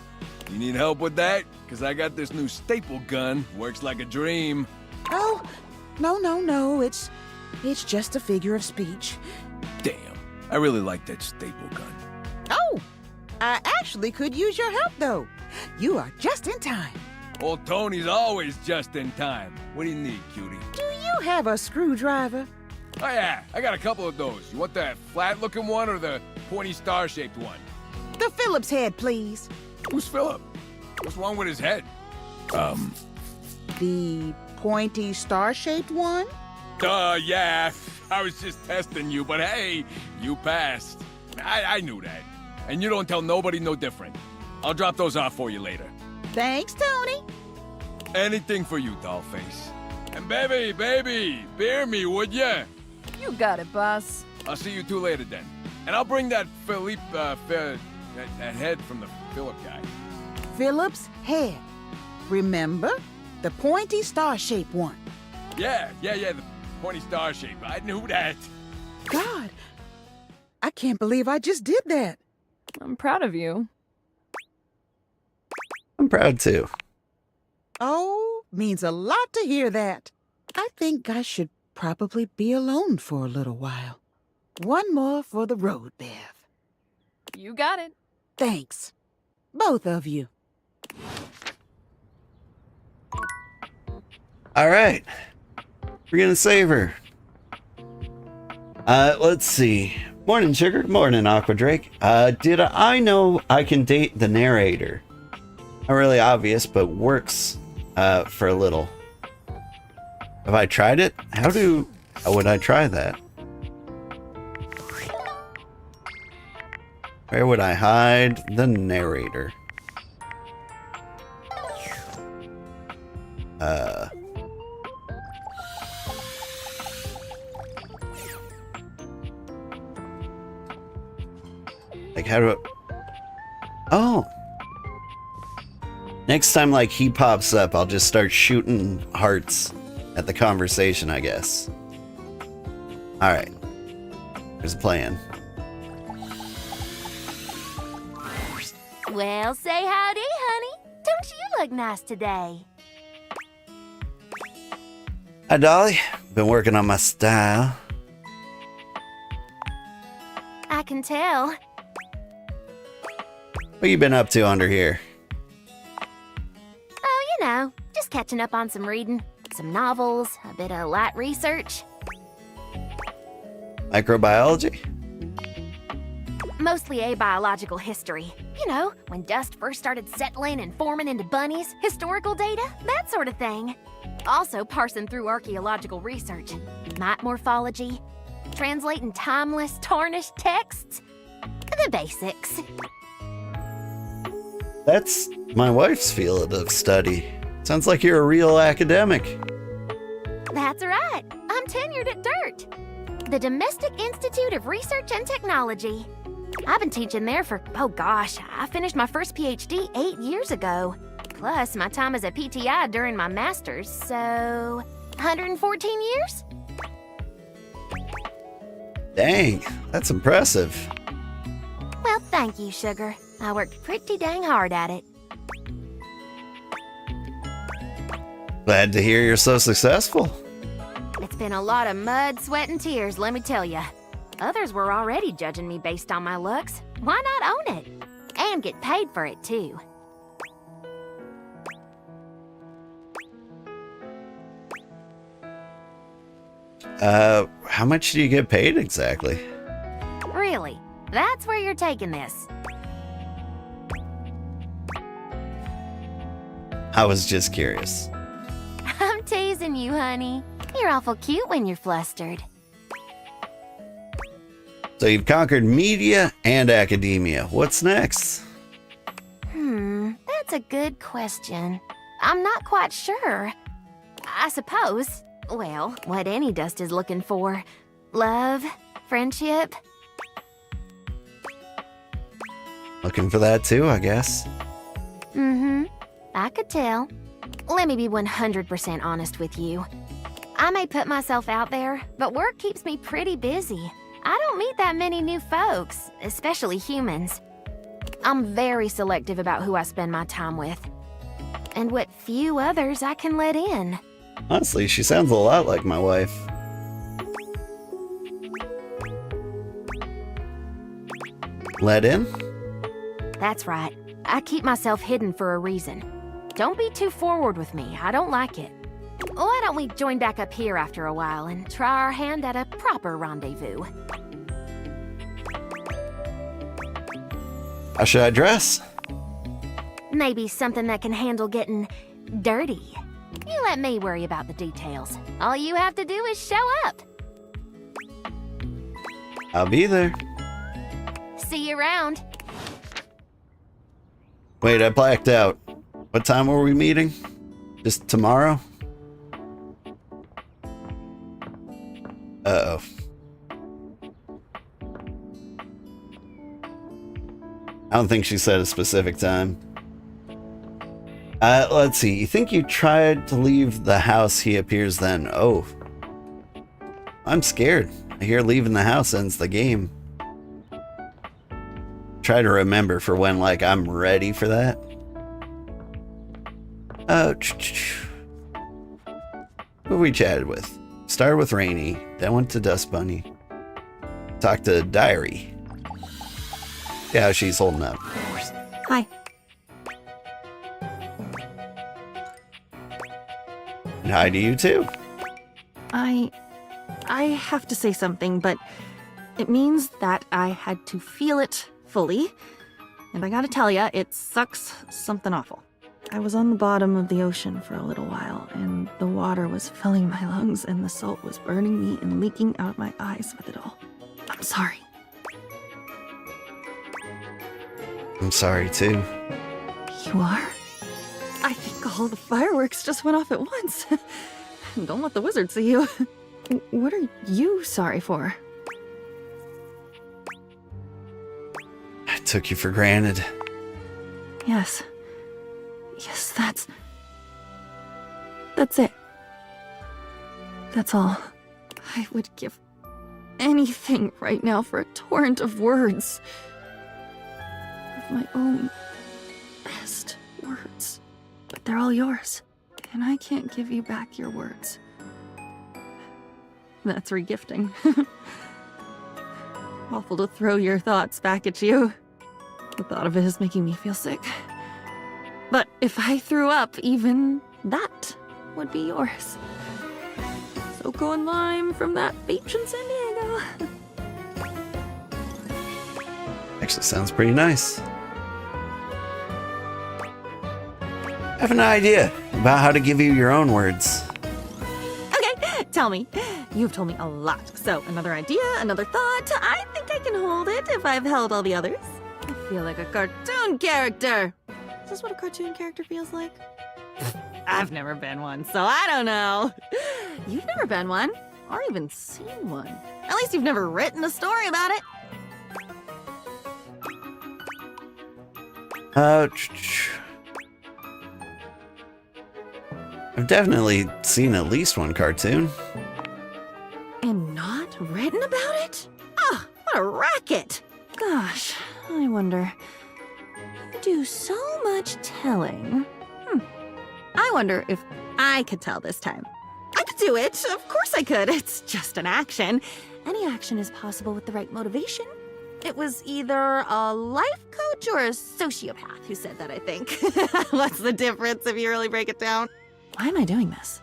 You need help with that? Because I got this new staple gun. Works like a dream. Oh, no, it's just a figure of speech. Damn, I really like that staple gun. Oh, I actually could use your help, though. You are just in time. Old Tony's always just in time. What do you need, cutie? Do you have a screwdriver? Oh yeah, I got a couple of those. You want the flat-looking one or the pointy star-shaped one? The Phillips head, please. Who's Philip? What's wrong with his head? The pointy star-shaped one? Yeah. I was just testing you, but hey, you passed. I knew that. And you don't tell nobody no different. I'll drop those off for you later. Thanks, Tony. Anything for you, Dollface. And baby, bear me, would ya? You got it, boss. I'll see you two later then. And I'll bring that that head from the Philip guy. Phillips head. Remember? The pointy star-shaped one. Yeah, the pointy star shape. I knew that. God, I can't believe I just did that. I'm proud of you. I'm proud too. Oh, means a lot to hear that. I think I should probably be alone for a little while. One more for the road, Bev. You got it. Thanks. Both of you. All right. We're going to save her. Let's see. Morning, Sugar. Morning, Aqua Drake. Did I know I can date the narrator? Not really obvious, but works for a little. Have I tried it? How would I try that? Where would I hide the narrator? Like how do I... Oh! Next time like he pops up, I'll just start shooting hearts at the conversation, I guess. Alright. There's a plan. Well, say howdy, honey. Don't you look nice today? Hi, Dolly. Been working on my style. I can tell. What you been up to under here? Oh, you know, just catching up on some reading. Some novels, a bit of light research. Microbiology? Mostly abiological history. You know, when dust first started settling and forming into bunnies, historical data, that sort of thing. Also parsing through archaeological research, mite morphology, translating timeless, tarnished texts. The basics. That's my wife's field of study. Sounds like you're a real academic. That's right. I'm tenured at DIRT, the Domestic Institute of Research and Technology. I've been teaching there for, oh gosh, I finished my first PhD 8 years ago. Plus, my time as a PTI during my master's, so 114 years? Dang, that's impressive. Well, thank you, Sugar. I worked pretty dang hard at it. Glad to hear you're so successful. It's been a lot of mud, sweat, and tears, let me tell you. Others were already judging me based on my looks. Why not own it? And get paid for it, too. How much do you get paid exactly? Really? That's where you're taking this. I was just curious. I'm teasing you, honey. You're awful cute when you're flustered. So you've conquered media and academia. What's next? That's a good question. I'm not quite sure. I suppose, well, what any dust is looking for. Love, friendship. Looking for that too, I guess. I could tell. Let me be 100% honest with you. I may put myself out there, but work keeps me pretty busy. I don't meet that many new folks, especially humans. I'm very selective about who I spend my time with. And what few others I can let in. Honestly, she sounds a lot like my wife. Let in? That's right. I keep myself hidden for a reason. Don't be too forward with me. I don't like it. Why don't we join back up here after a while and try our hand at a proper rendezvous? How should I dress? Maybe something that can handle getting dirty. You let me worry about the details. All you have to do is show up. I'll be there. See you around. Wait, I blacked out. What time were we meeting? Just tomorrow? Uh-oh. I don't think she said a specific time. Let's see. You think you tried to leave the house, he appears then. Oh. I'm scared. I hear leaving the house ends the game. Try to remember for when, like, I'm ready for that. Who we chatted with? Started with Rainy, then went to Dust Bunny. Talked to Diary. Yeah, she's holding up. Hi. And hi to you too. I have to say something, but it means that I had to feel it fully. And I gotta tell ya, it sucks something awful. I was on the bottom of the ocean for a little while, and the water was filling my lungs, and the salt was burning me and leaking out my eyes with it all. I'm sorry. I'm sorry too. You are? I think all the fireworks just went off at once. Don't let the wizard see you. What are you sorry for? I took you for granted. Yes. Yes, that's it. That's all. I would give anything right now for a torrent of words. Of my own best words. But they're all yours. And I can't give you back your words. That's regifting. Awful to throw your thoughts back at you. The thought of it is making me feel sick. But if I threw up, even that would be yours. Soko and lime from that beach in San Diego. Actually sounds pretty nice. I have an idea about how to give you your own words. Okay, tell me. You've told me a lot. So, another idea, another thought. I think I can hold it if I've held all the others. I feel like a cartoon character. Is this what a cartoon character feels like? I've never been one, so I don't know. You've never been one, or even seen one. At least you've never written a story about it. I've definitely seen at least one cartoon. And not written about it? Ah, what a racket! Gosh, I wonder. You do so much telling. I wonder if I could tell this time. I could do it. Of course I could. It's just an action. Any action is possible with the right motivation. It was either a life coach or a sociopath who said that, I think. What's the difference if you really break it down? Why am I doing this?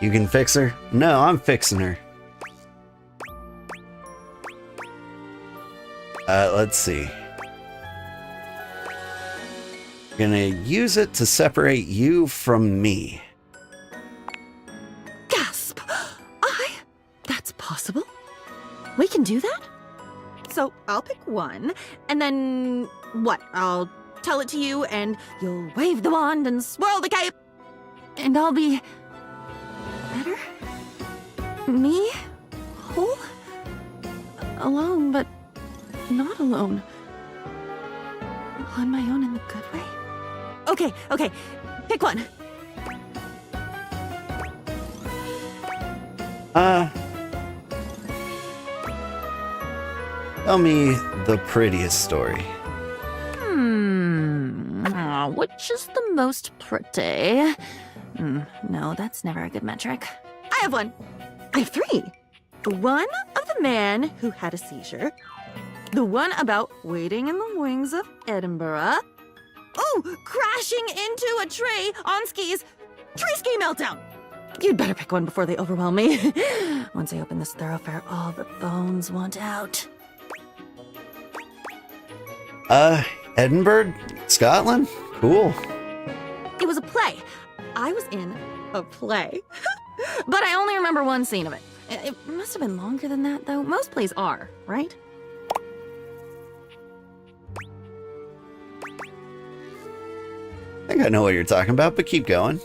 You can fix her? No, I'm fixing her. Let's see. Gonna use it to separate you from me. Gasp! That's possible? We can do that? So I'll pick one, and then what? I'll tell it to you, and you'll wave the wand and swirl the cape, and I'll be better? Me? Whole? Alone, but not alone. On my own in the good way? Okay. Pick one. Tell me the prettiest story. Which is the most pretty? No, that's never a good metric. I have one. I have three. The one of the man who had a seizure. The one about waiting in the wings of Edinburgh. Oh, crashing into a tree on skis. Tree ski meltdown. You'd better pick one before they overwhelm me. Once I open this thoroughfare, all the bones want out. Edinburgh? Scotland? Cool. It was a play. I was in a play. But I only remember one scene of it. It must have been longer than that, though. Most plays are, right? I think I know what you're talking about, but keep going.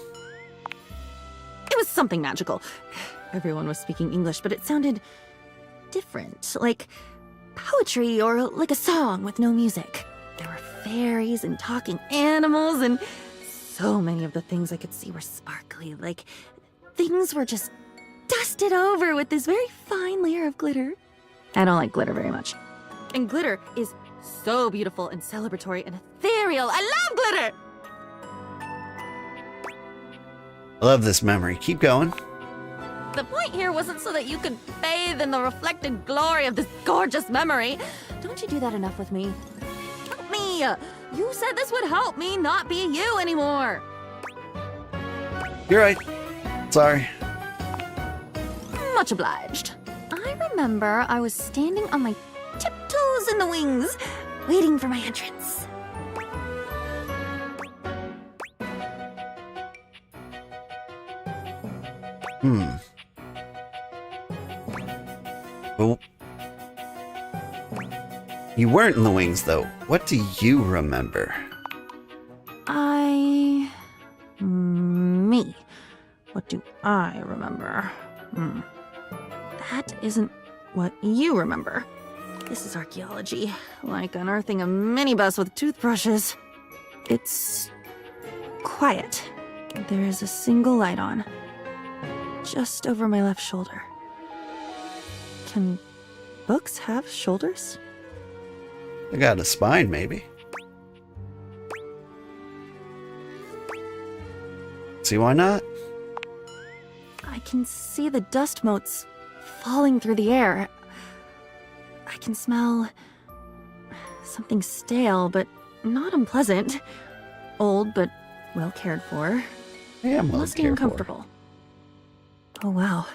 It was something magical. Everyone was speaking English, but it sounded different, like poetry or like a song with no music. There were fairies and talking animals, and so many of the things I could see were sparkly, like things were just dusted over with this very fine layer of glitter. I don't like glitter very much. And glitter is so beautiful and celebratory and ethereal. I love glitter! I love this memory. Keep going. The point here wasn't so that you could bathe in the reflected glory of this gorgeous memory. Don't you do that enough with me? Help me! You said this would help me not be you anymore. You're right. Sorry. Much obliged. I remember I was standing on my tiptoes in the wings, waiting for my entrance. Well, you weren't in the wings, though. What do you remember? Me. What do I remember? That isn't what you remember. This is archaeology, like unearthing a minibus with toothbrushes. It's quiet. There is a single light on, just over my left shoulder. Can books have shoulders? I got a spine, maybe. See why not? I can see the dust motes falling through the air. I can smell something stale, but not unpleasant. Old, but well cared for. Yeah, well Must be cared for. uncomfortable. Oh, wow.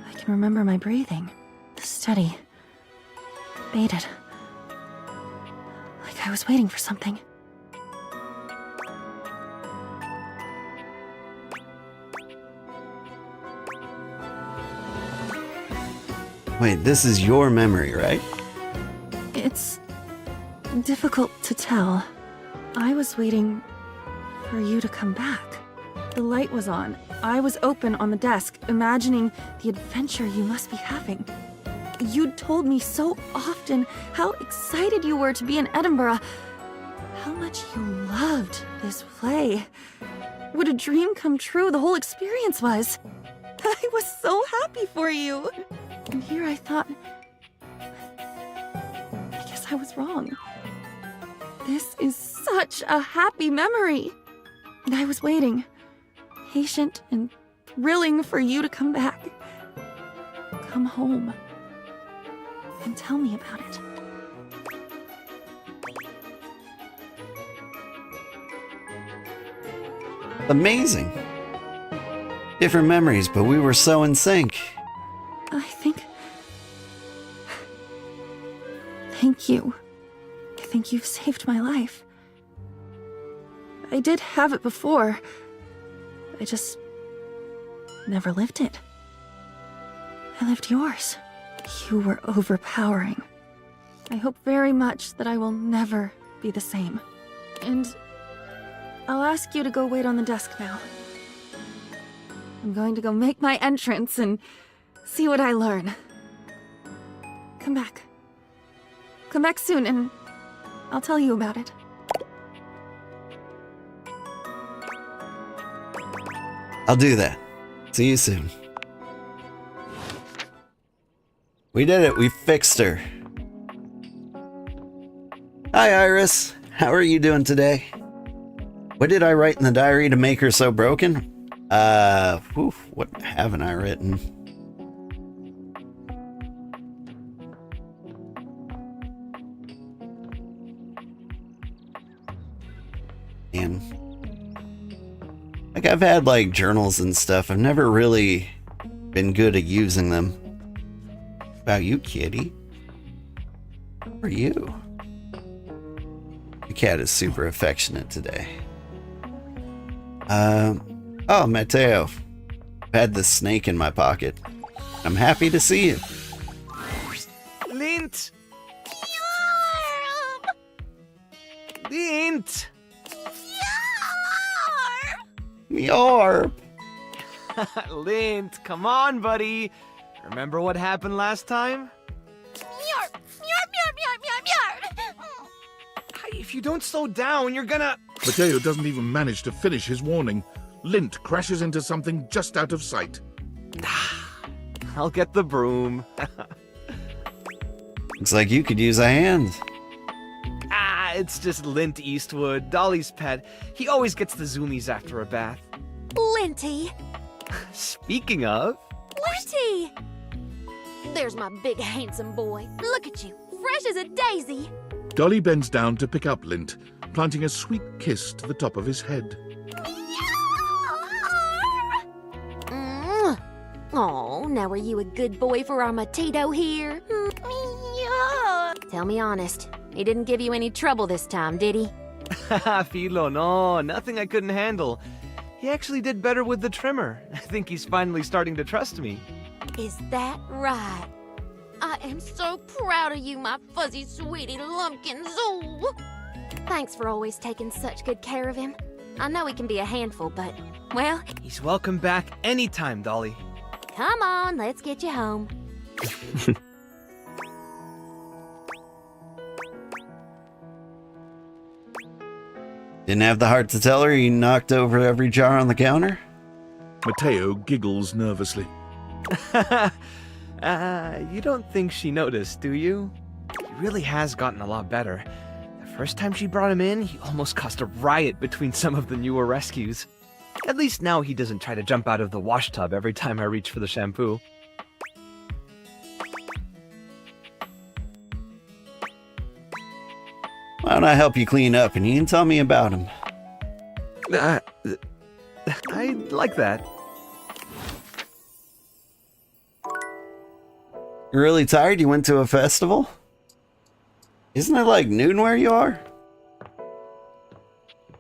I can remember my breathing. Steady. Bated. Like I was waiting for something. Wait, this is your memory, right? It's difficult to tell. I was waiting for you to come back. The light was on. I was open on the desk, imagining the adventure you must be having. You'd told me so often how excited you were to be in Edinburgh, how much you loved this play. What a dream come true the whole experience was. I was so happy for you. And here I thought, I guess I was wrong. This is such a happy memory. And I was waiting, patient and thrilling for you to come back. Come home. And tell me about it. Amazing. Different memories, but we were so in sync. Thank you. I think you've saved my life. I did have it before. I just never lived it. I lived yours. You were overpowering. I hope very much that I will never be the same. And I'll ask you to go wait on the desk now. I'm going to go make my entrance and see what I learn. Come back. Come back soon and I'll tell you about it. I'll do that. See you soon. We did it. We fixed her. Hi, Iris. How are you doing today? What did I write in the diary to make her so broken? What haven't I written? And like I've had like journals and stuff. I've never really been good at using them. About you, kitty. How are you? The cat is super affectionate today. Oh, Mateo. I've had this snake in my pocket. I'm happy to see you. Lint! Lint! Yarp! Lint, come on, buddy. Remember what happened last time? If you don't slow down, you're gonna... Mateo doesn't even manage to finish his warning. Lint crashes into something just out of sight. I'll get the broom. Looks like you could use a hand. It's just Lint Eastwood, Dolly's pet. He always gets the zoomies after a bath. Linty! Speaking of... Linty! There's my big handsome boy. Look at you, fresh as a daisy. Dolly bends down to pick up Lint, planting a sweet kiss to the top of his head. Oh, now are you a good boy for our Matito here? Tell me honest, he didn't give you any trouble this time, did he? Haha, Philo, no, nothing I couldn't handle. He actually did better with the trimmer. I think he's finally starting to trust me. Is that right? I am so proud of you, my fuzzy sweetie lumpkins. Oh. Thanks for always taking such good care of him. I know he can be a handful, but, well... He's welcome back anytime, Dolly. Come on, let's get you home. Didn't have the heart to tell her he knocked over every jar on the counter? Mateo giggles nervously. You don't think she noticed, do you? He really has gotten a lot better. The first time she brought him in, he almost caused a riot between some of the newer rescues. At least now he doesn't try to jump out of the wash tub every time I reach for the shampoo. Why don't I help you clean up and you can tell me about him? I like that. You're really tired? You went to a festival? Isn't it like noon where you are?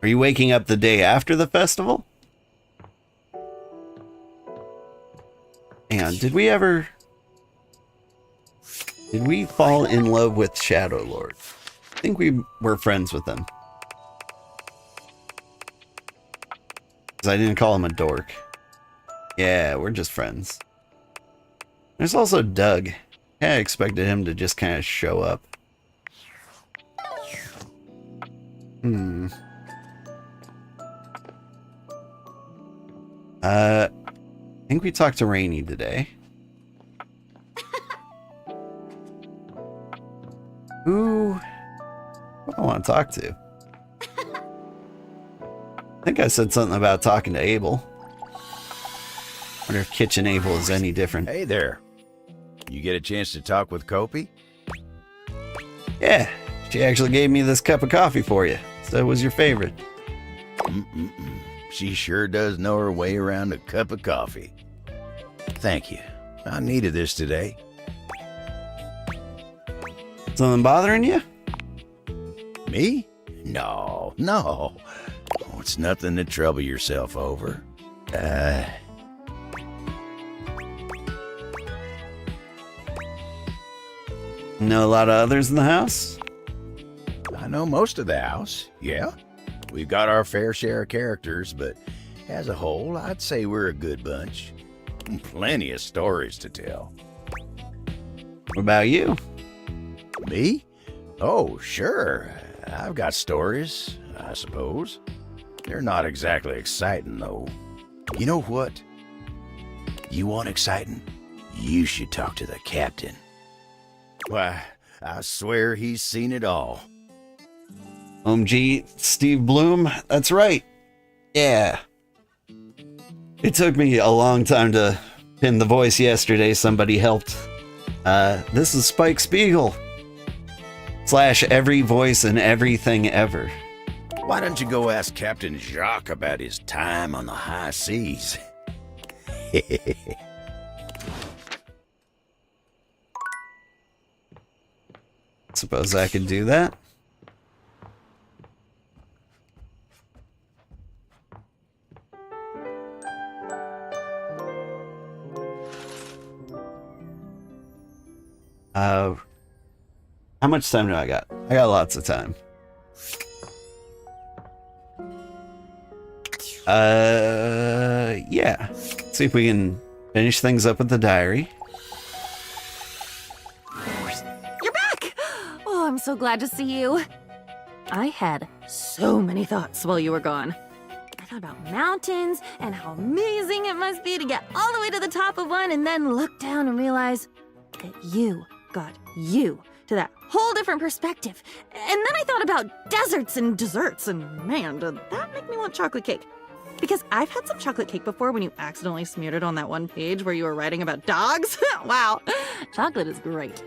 Are you waking up the day after the festival? Hang on, did we fall in love with Shadowlord? I think we were friends with him. Because I didn't call him a dork. Yeah, we're just friends. There's also Doug. I expected him to just kind of show up. I think we talked to Rainy today. Who do I want to talk to? I think I said something about talking to Abel. Wonder if Kitchen Abel is any different. Hey there. You get a chance to talk with Kopi? Yeah, she actually gave me this cup of coffee for you. So it was your favorite. She sure does know her way around a cup of coffee. Thank you. I needed this today. Something bothering you? Me? No. Oh, it's nothing to trouble yourself over. Know a lot of others in the house? I know most of the house, yeah. We've got our fair share of characters, but as a whole, I'd say we're a good bunch. Plenty of stories to tell. What about you? Me? Oh, sure. I've got stories, I suppose. They're not exactly exciting, though. You know what? You want exciting? You should talk to the captain. Why, I swear he's seen it all. OMG, Steve Bloom? That's right. Yeah. It took me a long time to pin the voice yesterday. Somebody helped. This is Spike Spiegel. / every voice and everything ever. Why don't you go ask Captain Jacques about his time on the high seas? Suppose I could do that. How much time do I got? I got lots of time. Yeah. See if we can finish things up with the diary. You're back! Oh, I'm so glad to see you. I had so many thoughts while you were gone. I thought about mountains and how amazing it must be to get all the way to the top of one and then look down and realize that you got you to that whole different perspective. And then I thought about deserts and desserts, and man, did that make me want chocolate cake. Because I've had some chocolate cake before when you accidentally smeared it on that one page where you were writing about dogs. Wow, chocolate is great.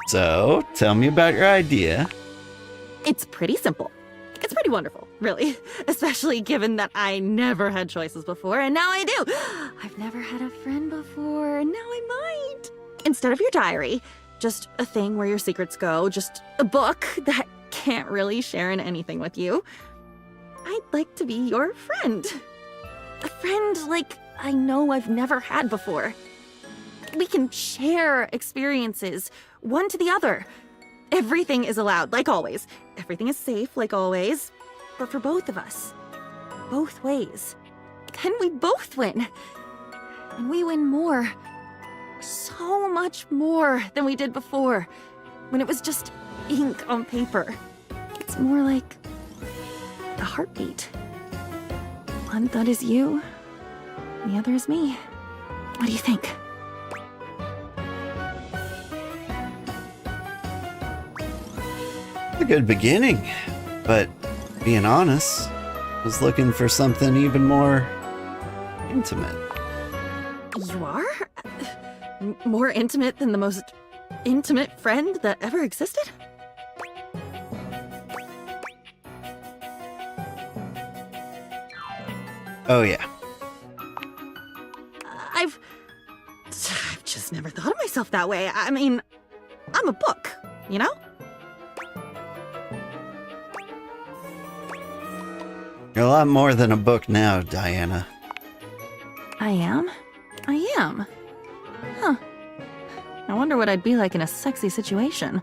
So, tell me about your idea. It's pretty simple. It's pretty wonderful, really. Especially given that I never had choices before, and now I do. I've never had a friend before, and now I might. Instead of your diary, just a thing where your secrets go, just a book that can't really share in anything with you. I'd like to be your friend. A friend like I know I've never had before. We can share experiences, one to the other. Everything is allowed, like always. Everything is safe, like always. But for both of us, both ways. Then we both win. And we win more. So much more than we did before, when it was just ink on paper. It's more like a heartbeat. One thought is you, the other is me. What do you think? A good beginning, but being honest, I was looking for something even more intimate. You are? More intimate than the most intimate friend that ever existed? Oh yeah. I've just never thought of myself that way. I mean, I'm a book, you know? You're a lot more than a book now, Diana. I am? I am. Huh. I wonder what I'd be like in a sexy situation.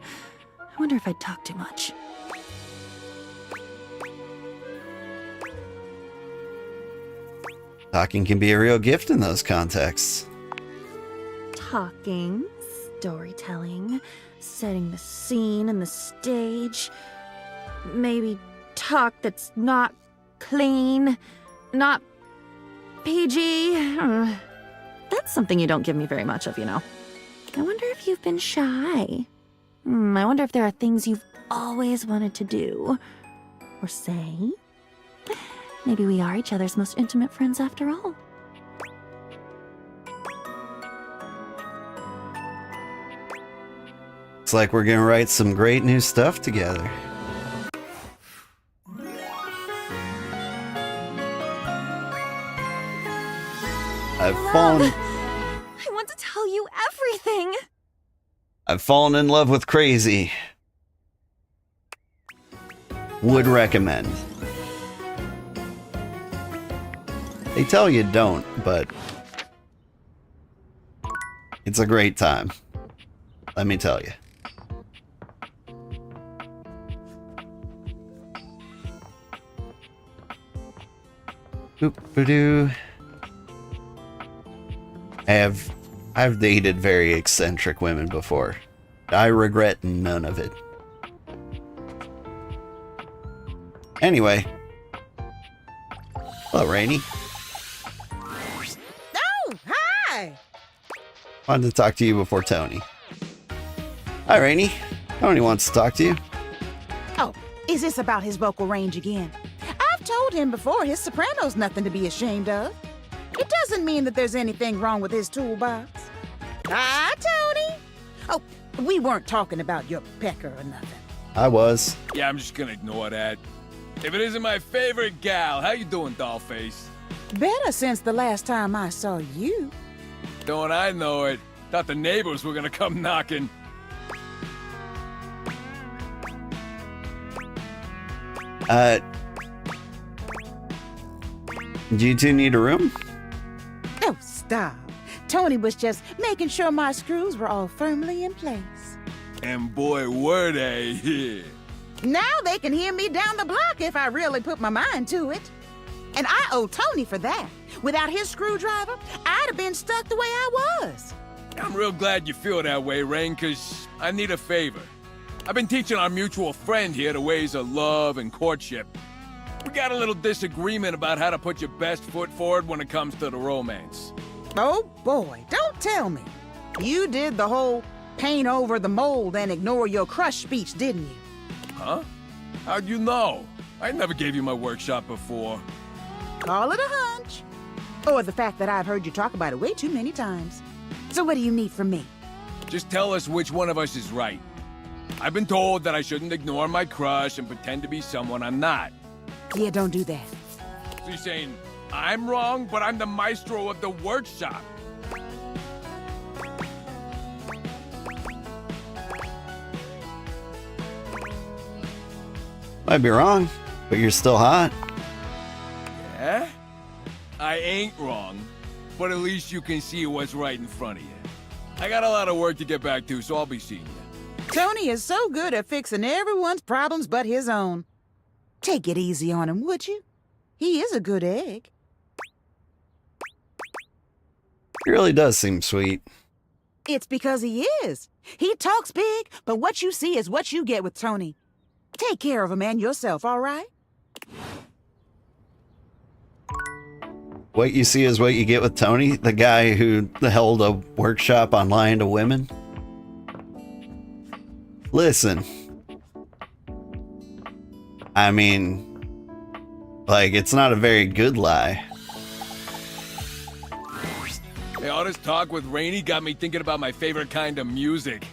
I wonder if I'd talk too much. Talking can be a real gift in those contexts. Talking, storytelling, setting the scene and the stage. Maybe talk that's not clean, not PG. That's something you don't give me very much of, you know. I wonder if you've been shy. I wonder if there are things you've always wanted to do or say. Maybe we are each other's most intimate friends after all. It's like we're gonna write some great new stuff together. I've I want to tell you everything. I've fallen in love with Crazy. Would recommend. They tell you don't, but it's a great time. Let me tell you. Boop-a-doo. I've dated very eccentric women before. I regret none of it. Anyway. Hello, Rainy. Oh, hi! Wanted to talk to you before Tony. Hi, Rainy. Tony wants to talk to you. Oh, is this about his vocal range again? I've told him before his soprano's nothing to be ashamed of. It doesn't mean that there's anything wrong with his toolbox. Hi, Tony! Oh, we weren't talking about your pecker or nothing. I was. Yeah, I'm just gonna ignore that. If it isn't my favorite gal, how you doing, dollface? Better since the last time I saw you. Don't I know it? Thought the neighbors were gonna come knocking. Do you two need a room? Oh, stop. Tony was just making sure my screws were all firmly in place. And boy, were they. Now they can hear me down the block if I really put my mind to it. And I owe Tony for that. Without his screwdriver, I'd have been stuck the way I was. I'm real glad you feel that way, Rain, 'cause I need a favor. I've been teaching our mutual friend here the ways of love and courtship. We got a little disagreement about how to put your best foot forward when it comes to the romance. Oh boy, don't tell me. You did the whole paint over the mold and ignore your crush speech, didn't you? Huh? How'd you know? I never gave you my workshop before. Call it a hunch. Or the fact that I've heard you talk about it way too many times. So what do you need from me? Just tell us which one of us is right. I've been told that I shouldn't ignore my crush and pretend to be someone I'm not. Yeah, don't do that. So you're saying I'm wrong, but I'm the maestro of the workshop? Might be wrong, but you're still hot. Yeah? I ain't wrong, but at least you can see what's right in front of you. I got a lot of work to get back to, so I'll be seeing you. Tony is so good at fixing everyone's problems but his own. Take it easy on him, would you? He is a good egg. He really does seem sweet. It's because he is. He talks big, but what you see is what you get with Tony. Take care of him and yourself, all right? What you see is what you get with Tony, the guy who held a workshop on lying to women. Listen. I mean, like, it's not a very good lie. Hey, all this talk with Rainey got me thinking about my favorite kind of music.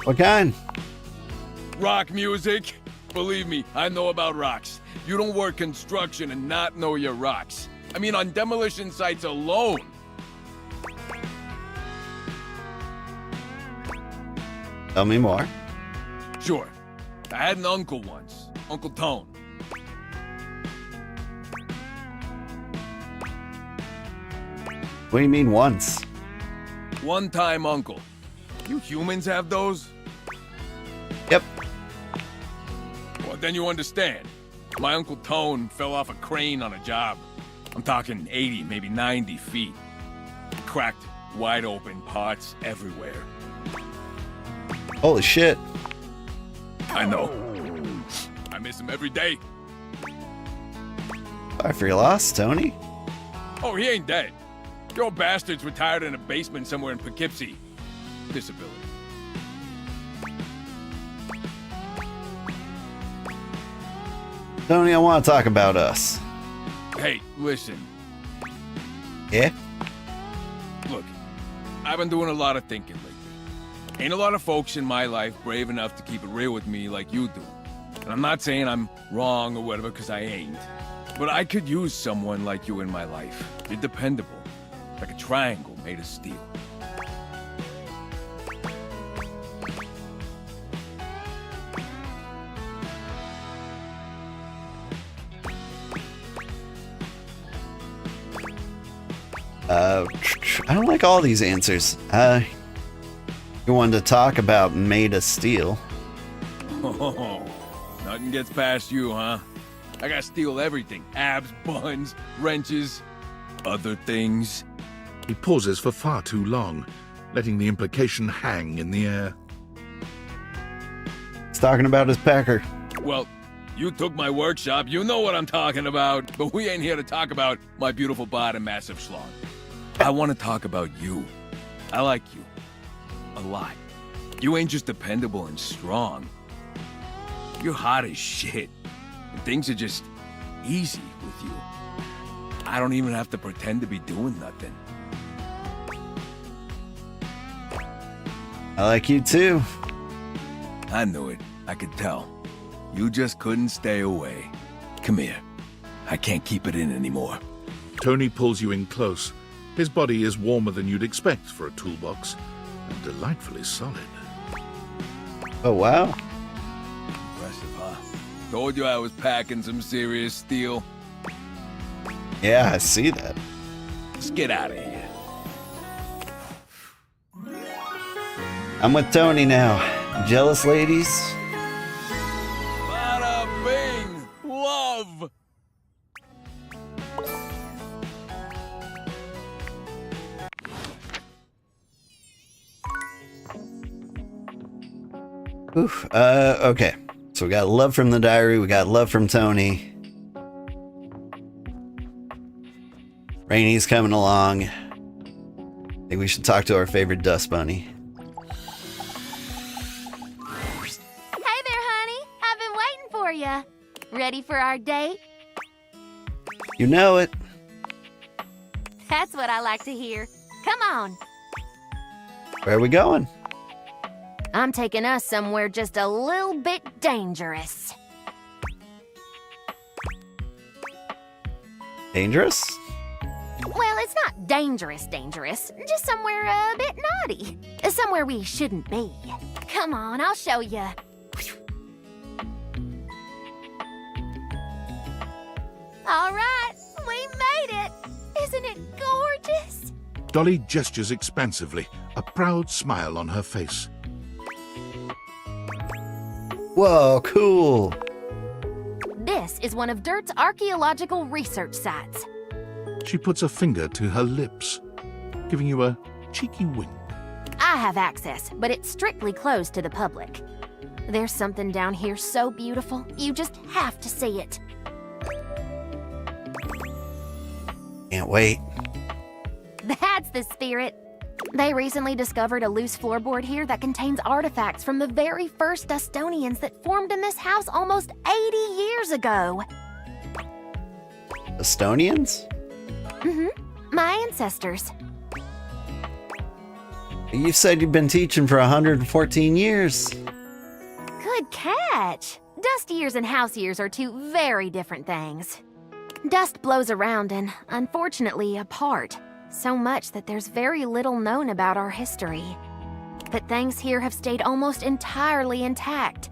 What kind? Rock music. Believe me, I know about rocks. You don't work construction and not know your rocks. I mean, on demolition sites alone. Tell me more. Sure. I had an uncle once, Uncle Tone. What do you mean once? One-time uncle. You humans have those? Yep. Well, then you understand. My Uncle Tone fell off a crane on a job. I'm talking 80, maybe 90 feet. Cracked, wide open parts everywhere. Holy shit. I know. I miss him every day. Sorry for your loss, Tony. Oh, he ain't dead. The old bastard's retired in a basement somewhere in Poughkeepsie. Disability. Tony, I want to talk about us. Hey, listen. Yeah? Look, I've been doing a lot of thinking lately. Ain't a lot of folks in my life brave enough to keep it real with me like you do. And I'm not saying I'm wrong or whatever, because I ain't. But I could use someone like you in my life. You're dependable. Like a triangle made of steel. I don't like all these answers. You wanted to talk about made of steel. Oh, nothing gets past you, huh? I got steel everything. Abs, buns, wrenches, other things. He pauses for far too long, letting the implication hang in the air. He's talking about his pecker. Well, you took my workshop. You know what I'm talking about. But we ain't here to talk about my beautiful bod and massive schlong. I want to talk about you. I like you. A lot. You ain't just dependable and strong. You're hot as shit. And things are just easy with you. I don't even have to pretend to be doing nothing. I like you too. I knew it. I could tell. You just couldn't stay away. Come here. I can't keep it in anymore. Tony pulls you in close. His body is warmer than you'd expect for a toolbox, and delightfully solid. Oh, wow. Impressive, huh? Told you I was packing some serious steel. Yeah, I see that. Let's get out of here. I'm with Tony now. Jealous ladies? Bada bing! Love! Oof. Okay. So we got love from the diary. We got love from Tony. Rainy's coming along. I think we should talk to our favorite dust bunny. Hey there, honey. I've been for our date? You know it. That's what I like to hear. Come on. Where are we going? I'm taking us somewhere just a little bit dangerous. Dangerous? Well, it's not dangerous, just somewhere a bit naughty. Somewhere we shouldn't be. Come on, I'll show you. All right, we made it. Isn't it gorgeous? Dolly gestures expansively, a proud smile on her face. Whoa, cool. This is one of Dirt's archaeological research sites. She puts a finger to her lips, giving you a cheeky wink. I have access, but it's strictly closed to the public. There's something down here so beautiful, you just have to see it. Can't wait. That's the spirit. They recently discovered a loose floorboard here that contains artifacts from the very first Dustonians that formed in this house almost 80 years ago. Estonians? My ancestors. You said you've been teaching for 114 years. Good catch. Dust years and house years are two very different things. Dust blows around and, unfortunately, apart. So much that there's very little known about our history. But things here have stayed almost entirely intact.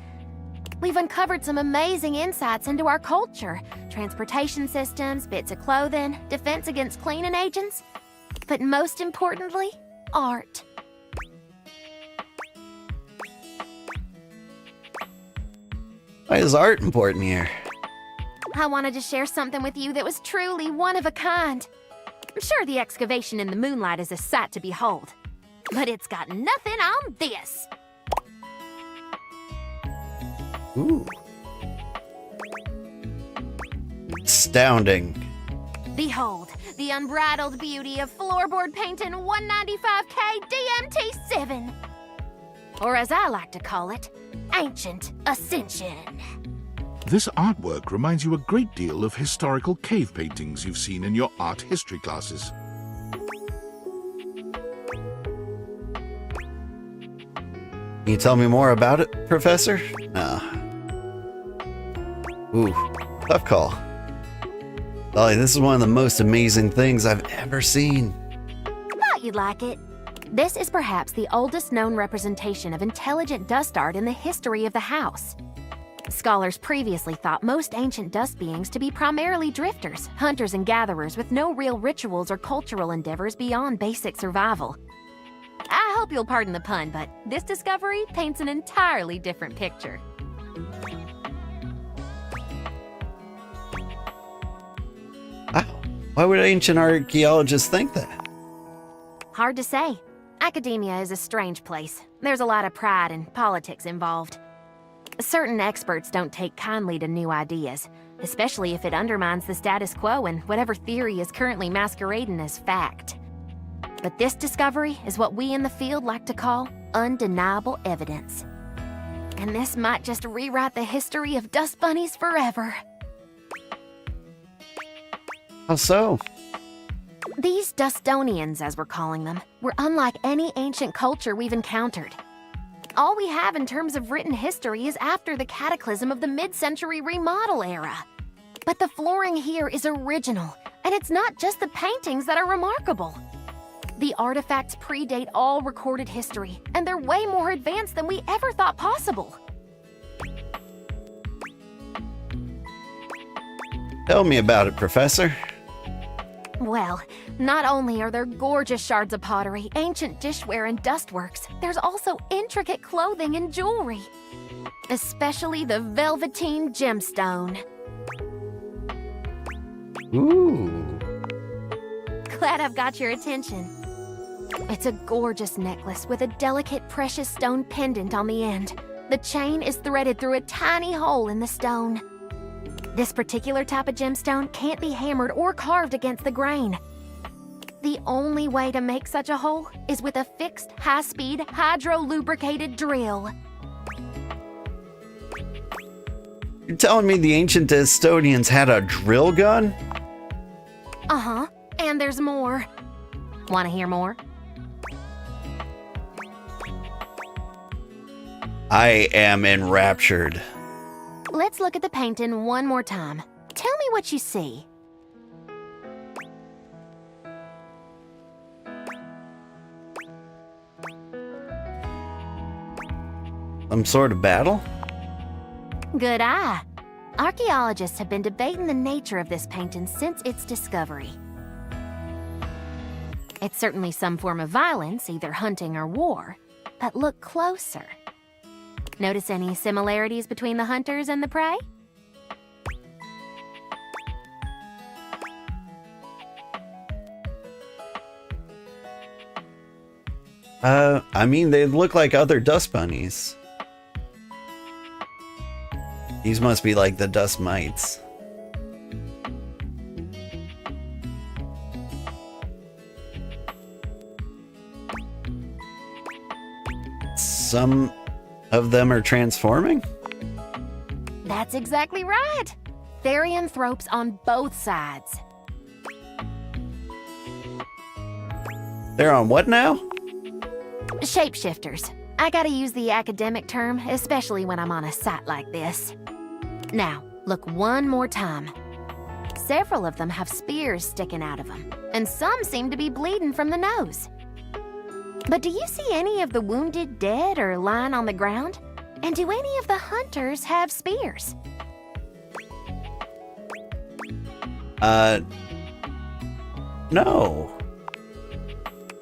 We've uncovered some amazing insights into our culture, transportation systems, bits of clothing, defense against cleaning agents, but most importantly, art. Why is art important here? I wanted to share something with you that was truly one of a kind. I'm sure the excavation in the moonlight is a sight to behold, but it's got nothing on this. Ooh. Astounding. Behold, the unbridled beauty of floorboard painting 195K DMT7. Or as I like to call it, Ancient Ascension. This artwork reminds you a great deal of historical cave paintings you've seen in your art history classes. Can you tell me more about it, Professor? No. Ooh, tough call. Dolly, this is one of the most amazing things I've ever seen. Thought you'd like it. This is perhaps the oldest known representation of intelligent dust art in the history of the house. Scholars previously thought most ancient dust beings to be primarily drifters, hunters and gatherers with no real rituals or cultural endeavors beyond basic survival. I hope you'll pardon the pun, but this discovery paints an entirely different picture. Wow. Why would ancient archaeologists think that? Hard to say. Academia is a strange place. There's a lot of pride and politics involved. Certain experts don't take kindly to new ideas, especially if it undermines the status quo and whatever theory is currently masquerading as fact. But this discovery is what we in the field like to call undeniable evidence. And this might just rewrite the history of dust bunnies forever. How so? These Dustonians, as we're calling them, were unlike any ancient culture we've encountered. All we have in terms of written history is after the cataclysm of the mid-century remodel era. But the flooring here is original, and it's not just the paintings that are remarkable. The artifacts predate all recorded history, and they're way more advanced than we ever thought possible. Tell me about it, Professor. Well, not only are there gorgeous shards of pottery, ancient dishware, and dustworks, there's also intricate clothing and jewelry. Especially the velveteen gemstone. Ooh. Glad I've got your attention. It's a gorgeous necklace with a delicate precious stone pendant on the end. The chain is threaded through a tiny hole in the stone. This particular type of gemstone can't be hammered or carved against the grain. The only way to make such a hole is with a fixed, high-speed, hydro-lubricated drill. You're telling me the ancient Estonians had a drill gun? Uh-huh. And there's more. Want to hear more? I am enraptured. Let's look at the painting one more time. Tell me what you see. Some sort of battle? Good eye. Archaeologists have been debating the nature of this painting since its discovery. It's certainly some form of violence, either hunting or war. But look closer. Notice any similarities between the hunters and the prey? I mean, they look like other dust bunnies. These must be like the dust mites. Some of them are transforming? That's exactly right. Therianthropes on both sides. They're on what now? Shapeshifters. I gotta use the academic term, especially when I'm on a site like this. Now, look one more time. Several of them have spears sticking out of them, and some seem to be bleeding from the nose. But do you see any of the wounded dead or lying on the ground? And do any of the hunters have spears? No.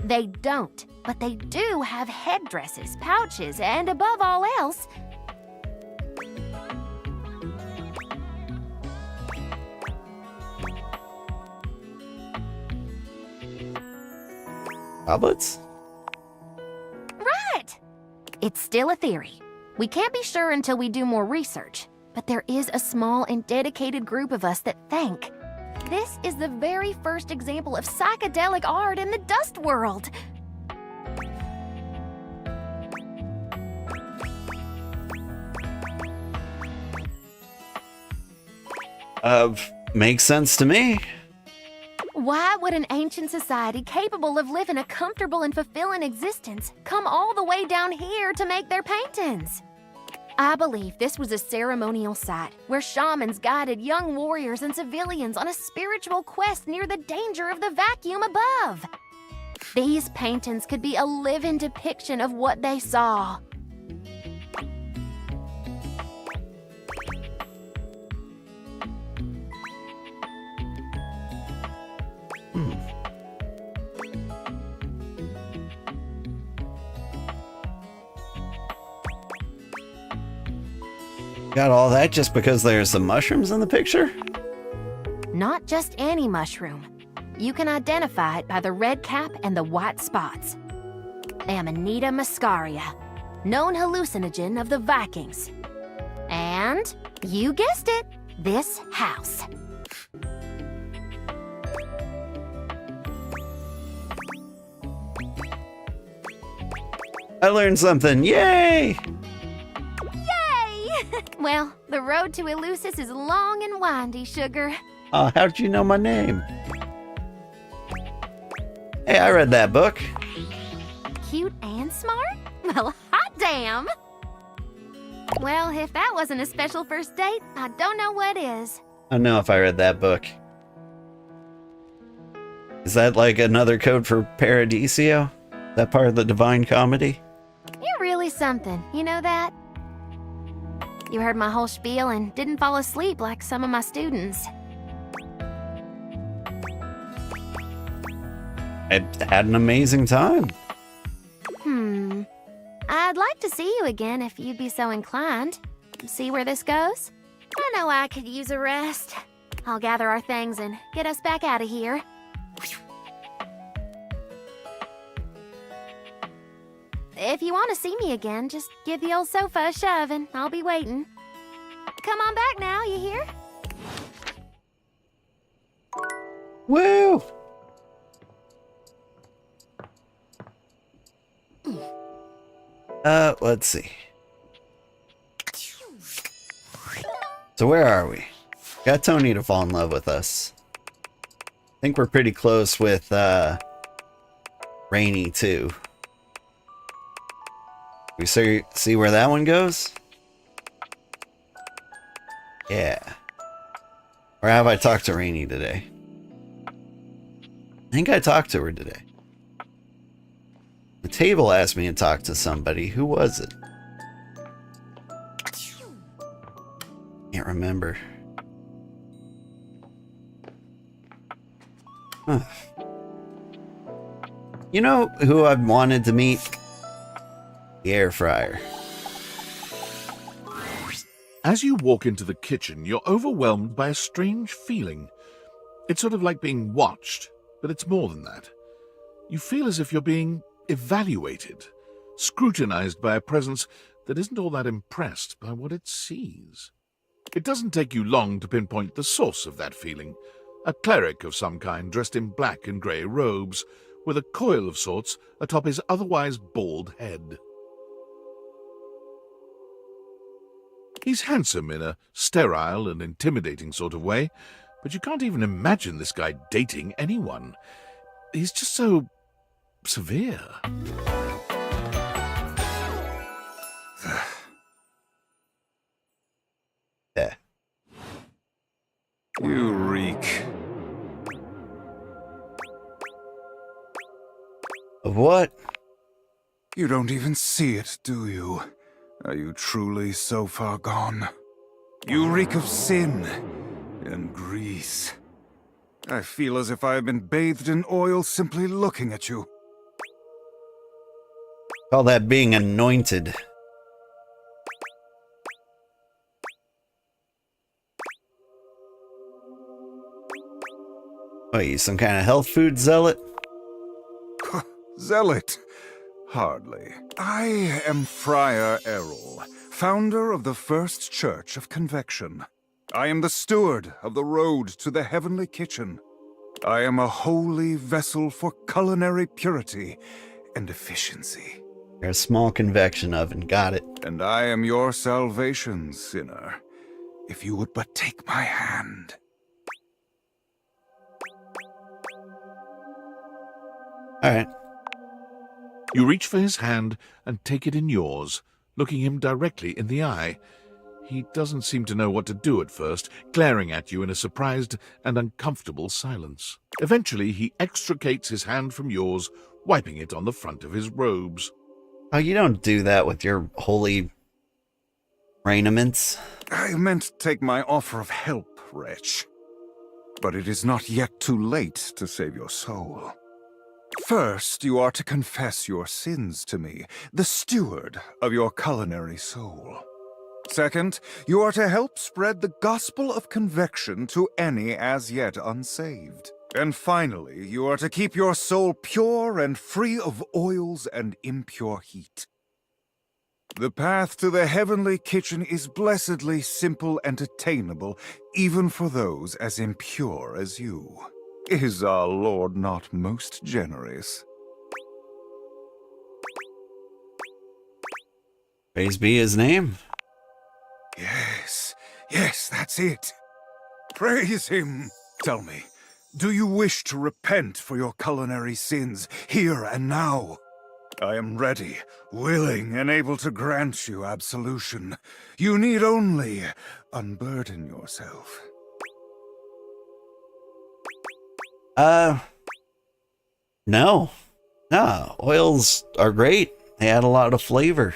They don't, but they do have headdresses, pouches, and above all else, goblets? right! It's still a theory. We can't be sure until we do more research, but there is a small and dedicated group of us that think this is the very first example of psychedelic art in the dust world. Makes sense to me. Why would an ancient society capable of living a comfortable and fulfilling existence come all the way down here to make their paintings? I believe this was a ceremonial site where shamans guided young warriors and civilians on a spiritual quest near the danger of the vacuum above. These paintings could be a living depiction of what they saw. Got all that just because there's some mushrooms in the picture? Not just any mushroom. You can identify it by the red cap and the white spots. Amanita muscaria, known hallucinogen of the Vikings. And, you guessed it, this house. I learned something. Yay! Well, the road to Eleusis is long and windy, Sugar. How'd you know my name? Hey, I read that book. Cute and smart? Well, hot damn! Well, if that wasn't a special first date, I don't know what is. I don't know if I read that book. Is that like another code for Paradiso? That part of the Divine Comedy? You're really something, you know that? You heard my whole spiel and didn't fall asleep like some of my students. I had an amazing time. I'd like to see you again if you'd be so inclined. See where this goes? I know I could use a rest. I'll gather our things and get us back out of here. If you want to see me again, just give the old sofa a shove and I'll be waiting. Come on back now, you hear? Woo! Let's see. So where are we? Got Tony to fall in love with us. I think we're pretty close with Rainy too. We see where that one goes? Yeah. Or have I talked to Rainy today? I think I talked to her today. The table asked me to talk to somebody. Who was it? Can't remember. Huh. You know who I've wanted to meet? The air fryer. As you walk into the kitchen, you're overwhelmed by a strange feeling. It's sort of like being watched, but it's more than that. You feel as if you're being evaluated, scrutinized by a presence that isn't all that impressed by what it sees. It doesn't take you long to pinpoint the source of that feeling. A cleric of some kind dressed in black and grey robes, with a coil of sorts atop his otherwise bald head. He's handsome in a sterile and intimidating sort of way, but you can't even imagine this guy dating anyone. He's just so severe. Yeah. You reek. Of what? You don't even see it, do you? Are you truly so far gone? You reek of sin and grease. I feel as if I have been bathed in oil simply looking at you. Call that being anointed. What, you some kind of health food zealot? Zealot? Hardly. I am Friar Errol, founder of the First Church of Convection. I am the steward of the road to the heavenly kitchen. I am a holy vessel for culinary purity and efficiency. You're a small convection oven, got it. And I am your salvation, sinner, if you would but take my hand. Alright. You reach for his hand and take it in yours, looking him directly in the eye. He doesn't seem to know what to do at first, glaring at you in a surprised and uncomfortable silence. Eventually, he extricates his hand from yours, wiping it on the front of his robes. Oh, you don't do that with your holy raiments. I meant to take my offer of help, wretch. But it is not yet too late to save your soul. First, you are to confess your sins to me, the steward of your culinary soul. Second, you are to help spread the gospel of convection to any as yet unsaved. And finally, you are to keep your soul pure and free of oils and impure heat. The path to the heavenly kitchen is blessedly simple and attainable, even for those as impure as you. Is our Lord not most generous? Praise be his name. Yes, that's it. Praise him. Tell me, do you wish to repent for your culinary sins here and now? I am ready, willing, and able to grant you absolution. You need only unburden yourself. No. No, oils are great. They add a lot of flavor.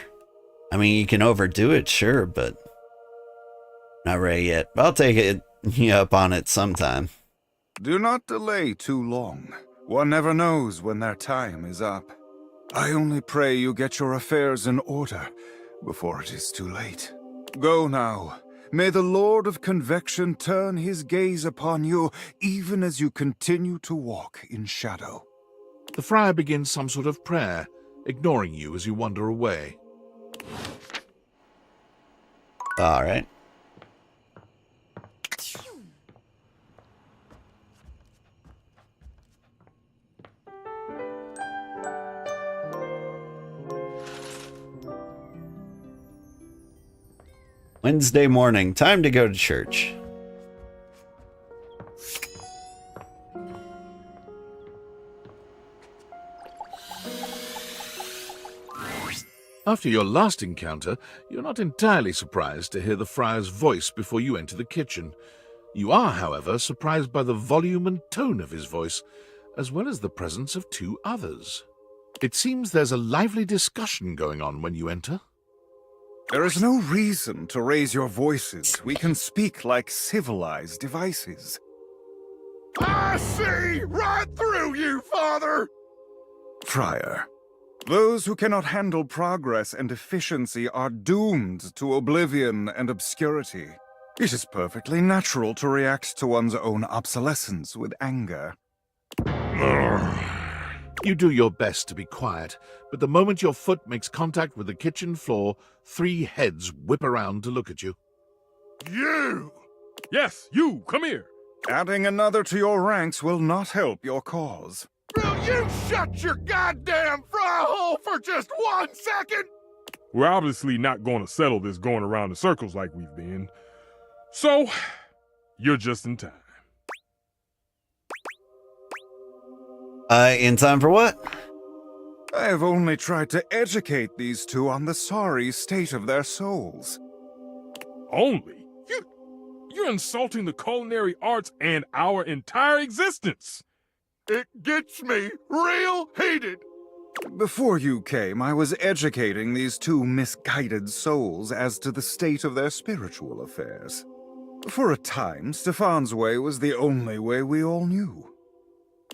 I mean, you can overdo it, sure, but not ready yet. I'll take it up on it sometime. Do not delay too long. One never knows when their time is up. I only pray you get your affairs in order before it is too late. Go now. May the Lord of Convection turn his gaze upon you even as you continue to walk in shadow. The friar begins some sort of prayer, ignoring you as you wander away. All right. Wednesday morning, time to go to church. After your last encounter, you're not entirely surprised to hear the friar's voice before you enter the kitchen. You are, however, surprised by the volume and tone of his voice, as well as the presence of two others. It seems there's a lively discussion going on when you enter. There is no reason to raise your voices. We can speak like civilized devices. I see right through you, Father! Friar, those who cannot handle progress and efficiency are doomed to oblivion and obscurity. It is perfectly natural to react to one's own obsolescence with anger. You do your best to be quiet, but the moment your foot makes contact with the kitchen floor, 3 heads whip around to look at you. You! Yes, you! Come here! Adding another to your ranks will not help your cause. Will you shut your goddamn fry hole for just 1 second? We're obviously not going to settle this going around in circles like we've been. So, you're just in time. In time for what? I have only tried to educate these two on the sorry state of their souls. Only? You're insulting the culinary arts and our entire existence. It gets me real heated. Before you came, I was educating these two misguided souls as to the state of their spiritual affairs. For a time, Stefan's way was the only way we all knew.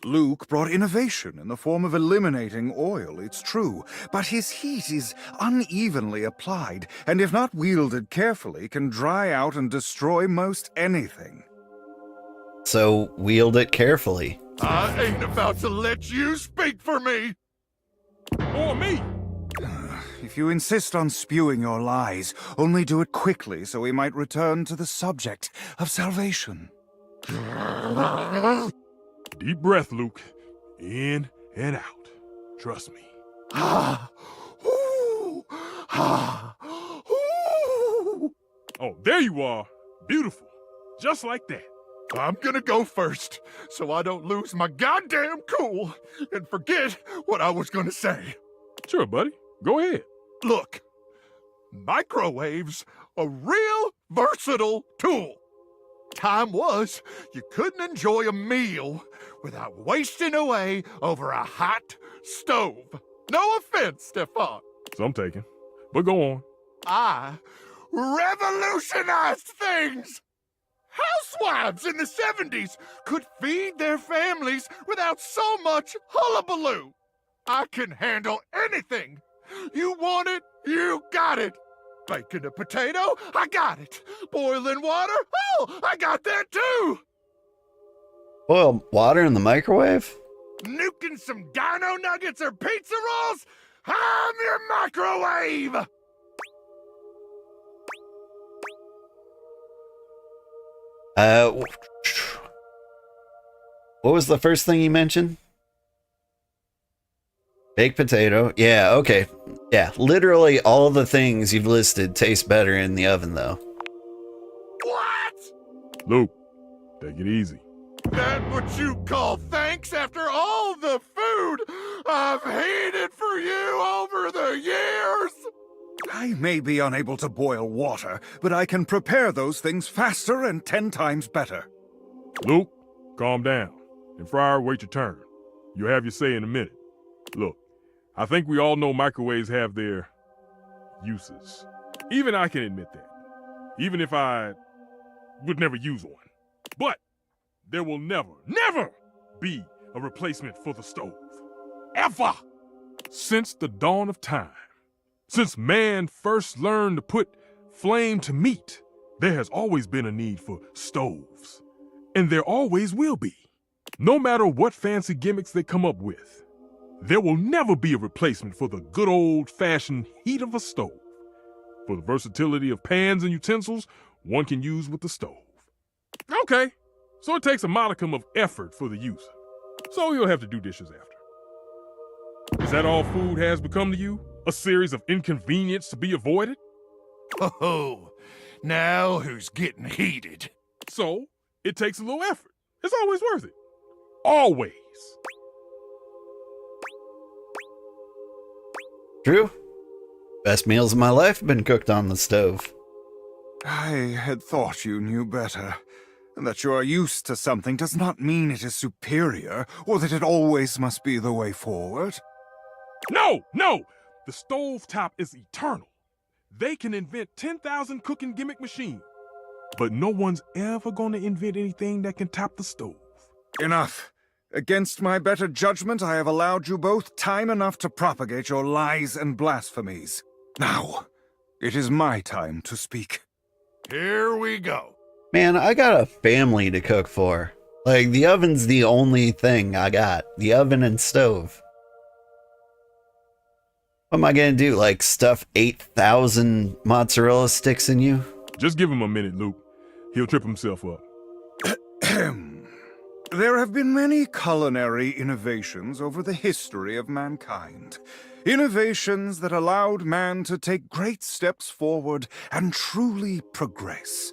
Luke brought innovation in the form of eliminating oil, it's true, but his heat is unevenly applied, and if not wielded carefully, can dry out and destroy most anything. So, wield it carefully. I ain't about to let you speak for me! Or me! If you insist on spewing your lies, only do it quickly so we might return to the subject of salvation. Deep breath, Luke. In and out. Trust me. Oh, there you are. Beautiful. Just like that. I'm gonna go first, so I don't lose my goddamn cool and forget what I was gonna say. Sure, buddy. Go ahead. Look, microwaves a real versatile tool. Time was you couldn't enjoy a meal without wasting away over a hot stove. No offense, Stefan. Some taken. But go on. I revolutionized things. Housewives in the 70s could feed their families without so much hullabaloo. I can handle anything. You want it, you got it. Baking a potato, I got it. Boiling water, oh, I got that too. Boil water in the microwave? Nuking some dino nuggets or pizza rolls, I'm your microwave. What was the first thing you mentioned? Baked potato. Yeah, okay. Yeah, literally all the things you've listed taste better in the oven, though. What? Luke, take it easy. That what you call thanks after all the food I've hated for you over the years? I may be unable to boil water, but I can prepare those things faster and 10 times better. Luke, calm down. And Friar, wait your turn. You'll have your say in a minute. Look, I think we all know microwaves have their uses. Even I can admit that. Even if I would never use one. But there will never be a replacement for the stove. Ever! Since the dawn of time, since man first learned to put flame to meat, there has always been a need for stoves. And there always will be. No matter what fancy gimmicks they come up with, there will never be a replacement for the good old-fashioned heat of a stove. For the versatility of pans and utensils one can use with the stove. Okay, so it takes a modicum of effort for the user. So you'll have to do dishes after. Is that all food has become to you? A series of inconvenience to be avoided? Oh, Now who's getting heated? So, it takes a little effort. It's always worth it. Always. True. Best meals of my life have been cooked on the stove. I had thought you knew better. That you are used to something does not mean it is superior, or that it always must be the way forward. No! The stovetop is eternal. They can invent 10,000 cooking gimmick machines, but no one's ever gonna invent anything that can top the stove. Enough. Against my better judgment, I have allowed you both time enough to propagate your lies and blasphemies. Now, it is my time to speak. Here we go. Man, I got a family to cook for. Like, the oven's the only thing I got. The oven and stove. What am I gonna do? Like, stuff 8,000 mozzarella sticks in you? Just give him a minute, Luke. He'll trip himself up. There have been many culinary innovations over the history of mankind. Innovations that allowed man to take great steps forward and truly progress.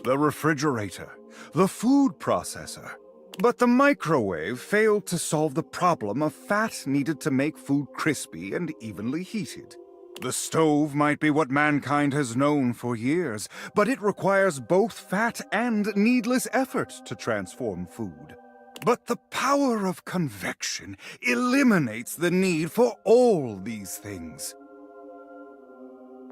The refrigerator, the food processor. But the microwave failed to solve the problem of fat needed to make food crispy and evenly heated. The stove might be what mankind has known for years, but it requires both fat and needless effort to transform food. But the power of convection eliminates the need for all these things.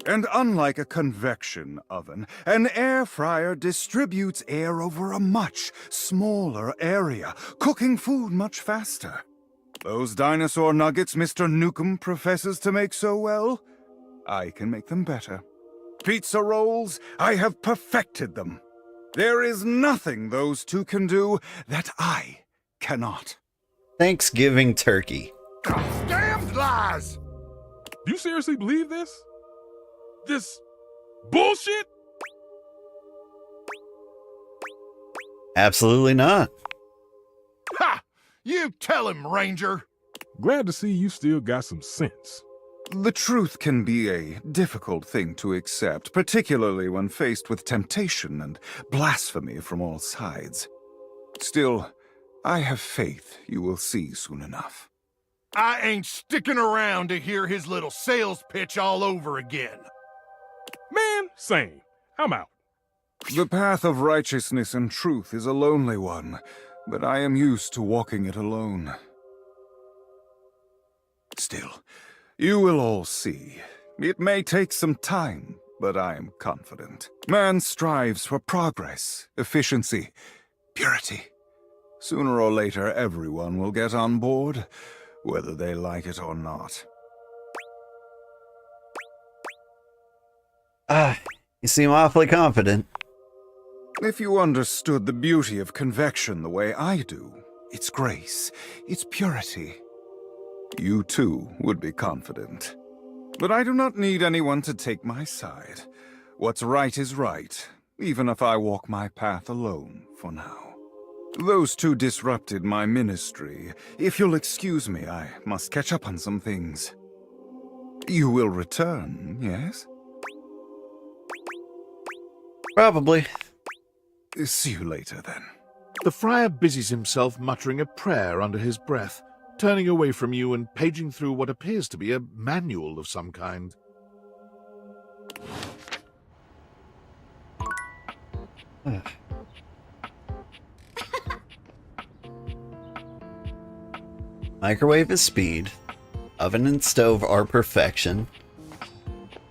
And unlike a convection oven, an air fryer distributes air over a much smaller area, cooking food much faster. Those dinosaur nuggets Mr. Nukem professes to make so well, I can make them better. Pizza rolls, I have perfected them. There is nothing those two can do that I cannot. Thanksgiving turkey. Damn lies! Do you seriously believe this? This bullshit? Absolutely not. Ha! You tell him, Ranger. Glad to see you still got some sense. The truth can be a difficult thing to accept, particularly when faced with temptation and blasphemy from all sides. Still, I have faith you will see soon enough. I ain't sticking around to hear his little sales pitch all over again. Man, same. I'm out. The path of righteousness and truth is a lonely one, but I am used to walking it alone. Still, you will all see. It may take some time, but I am confident. Man strives for progress, efficiency, purity. Sooner or later, everyone will get on board, whether they like it or not. You seem awfully confident. If you understood the beauty of convection the way I do, its grace, its purity, you too would be confident. But I do not need anyone to take my side. What's right is right, even if I walk my path alone for now. Those two disrupted my ministry. If you'll excuse me, I must catch up on some things. You will return, yes? Probably. See you later, then. The friar busies himself muttering a prayer under his breath, turning away from you and paging through what appears to be a manual of some kind. Microwave is speed. Oven and stove are perfection.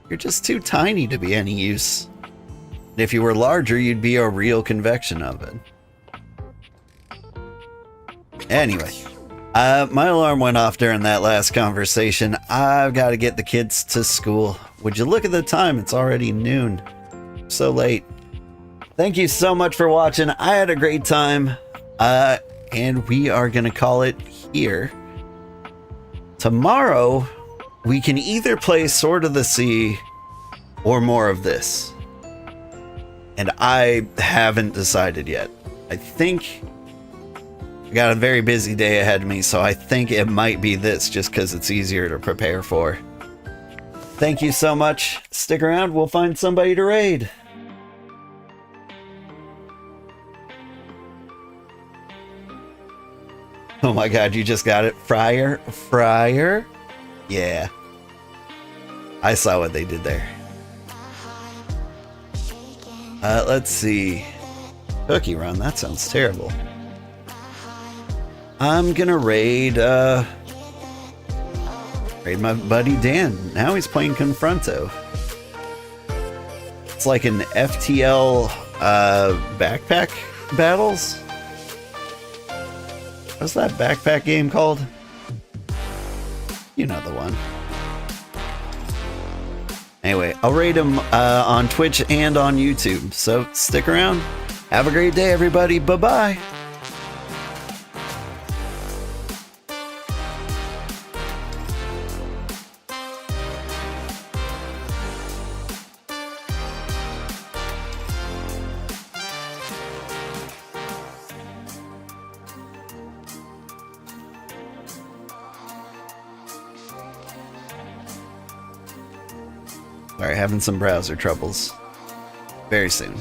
You're just too tiny to be any use. And if you were larger, you'd be a real convection oven. Anyway, my alarm went off during that last conversation. I've got to get the kids to school. Would you look at the time? It's already noon. So late. Thank you so much for watching. I had a great time. And we are going to call it here. Tomorrow, we can either play Sword of the Sea or more of this. And I haven't decided yet. I think I got a very busy day ahead of me, so I think it might be this just because it's easier to prepare for. Thank you so much. Stick around. We'll find somebody to raid. Oh my god, you just got it. Fryer? Fryer? Yeah. I saw what they did there. Let's see. Cookie Run, that sounds terrible. I'm gonna raid my buddy Dan. Now he's playing Confronto. It's like an FTL backpack battles. What's that backpack game called? You know the one. Anyway, I'll raid him on Twitch and on YouTube, so stick around. Have a great day, everybody. Bye-bye. Sorry, having some browser troubles. Very soon.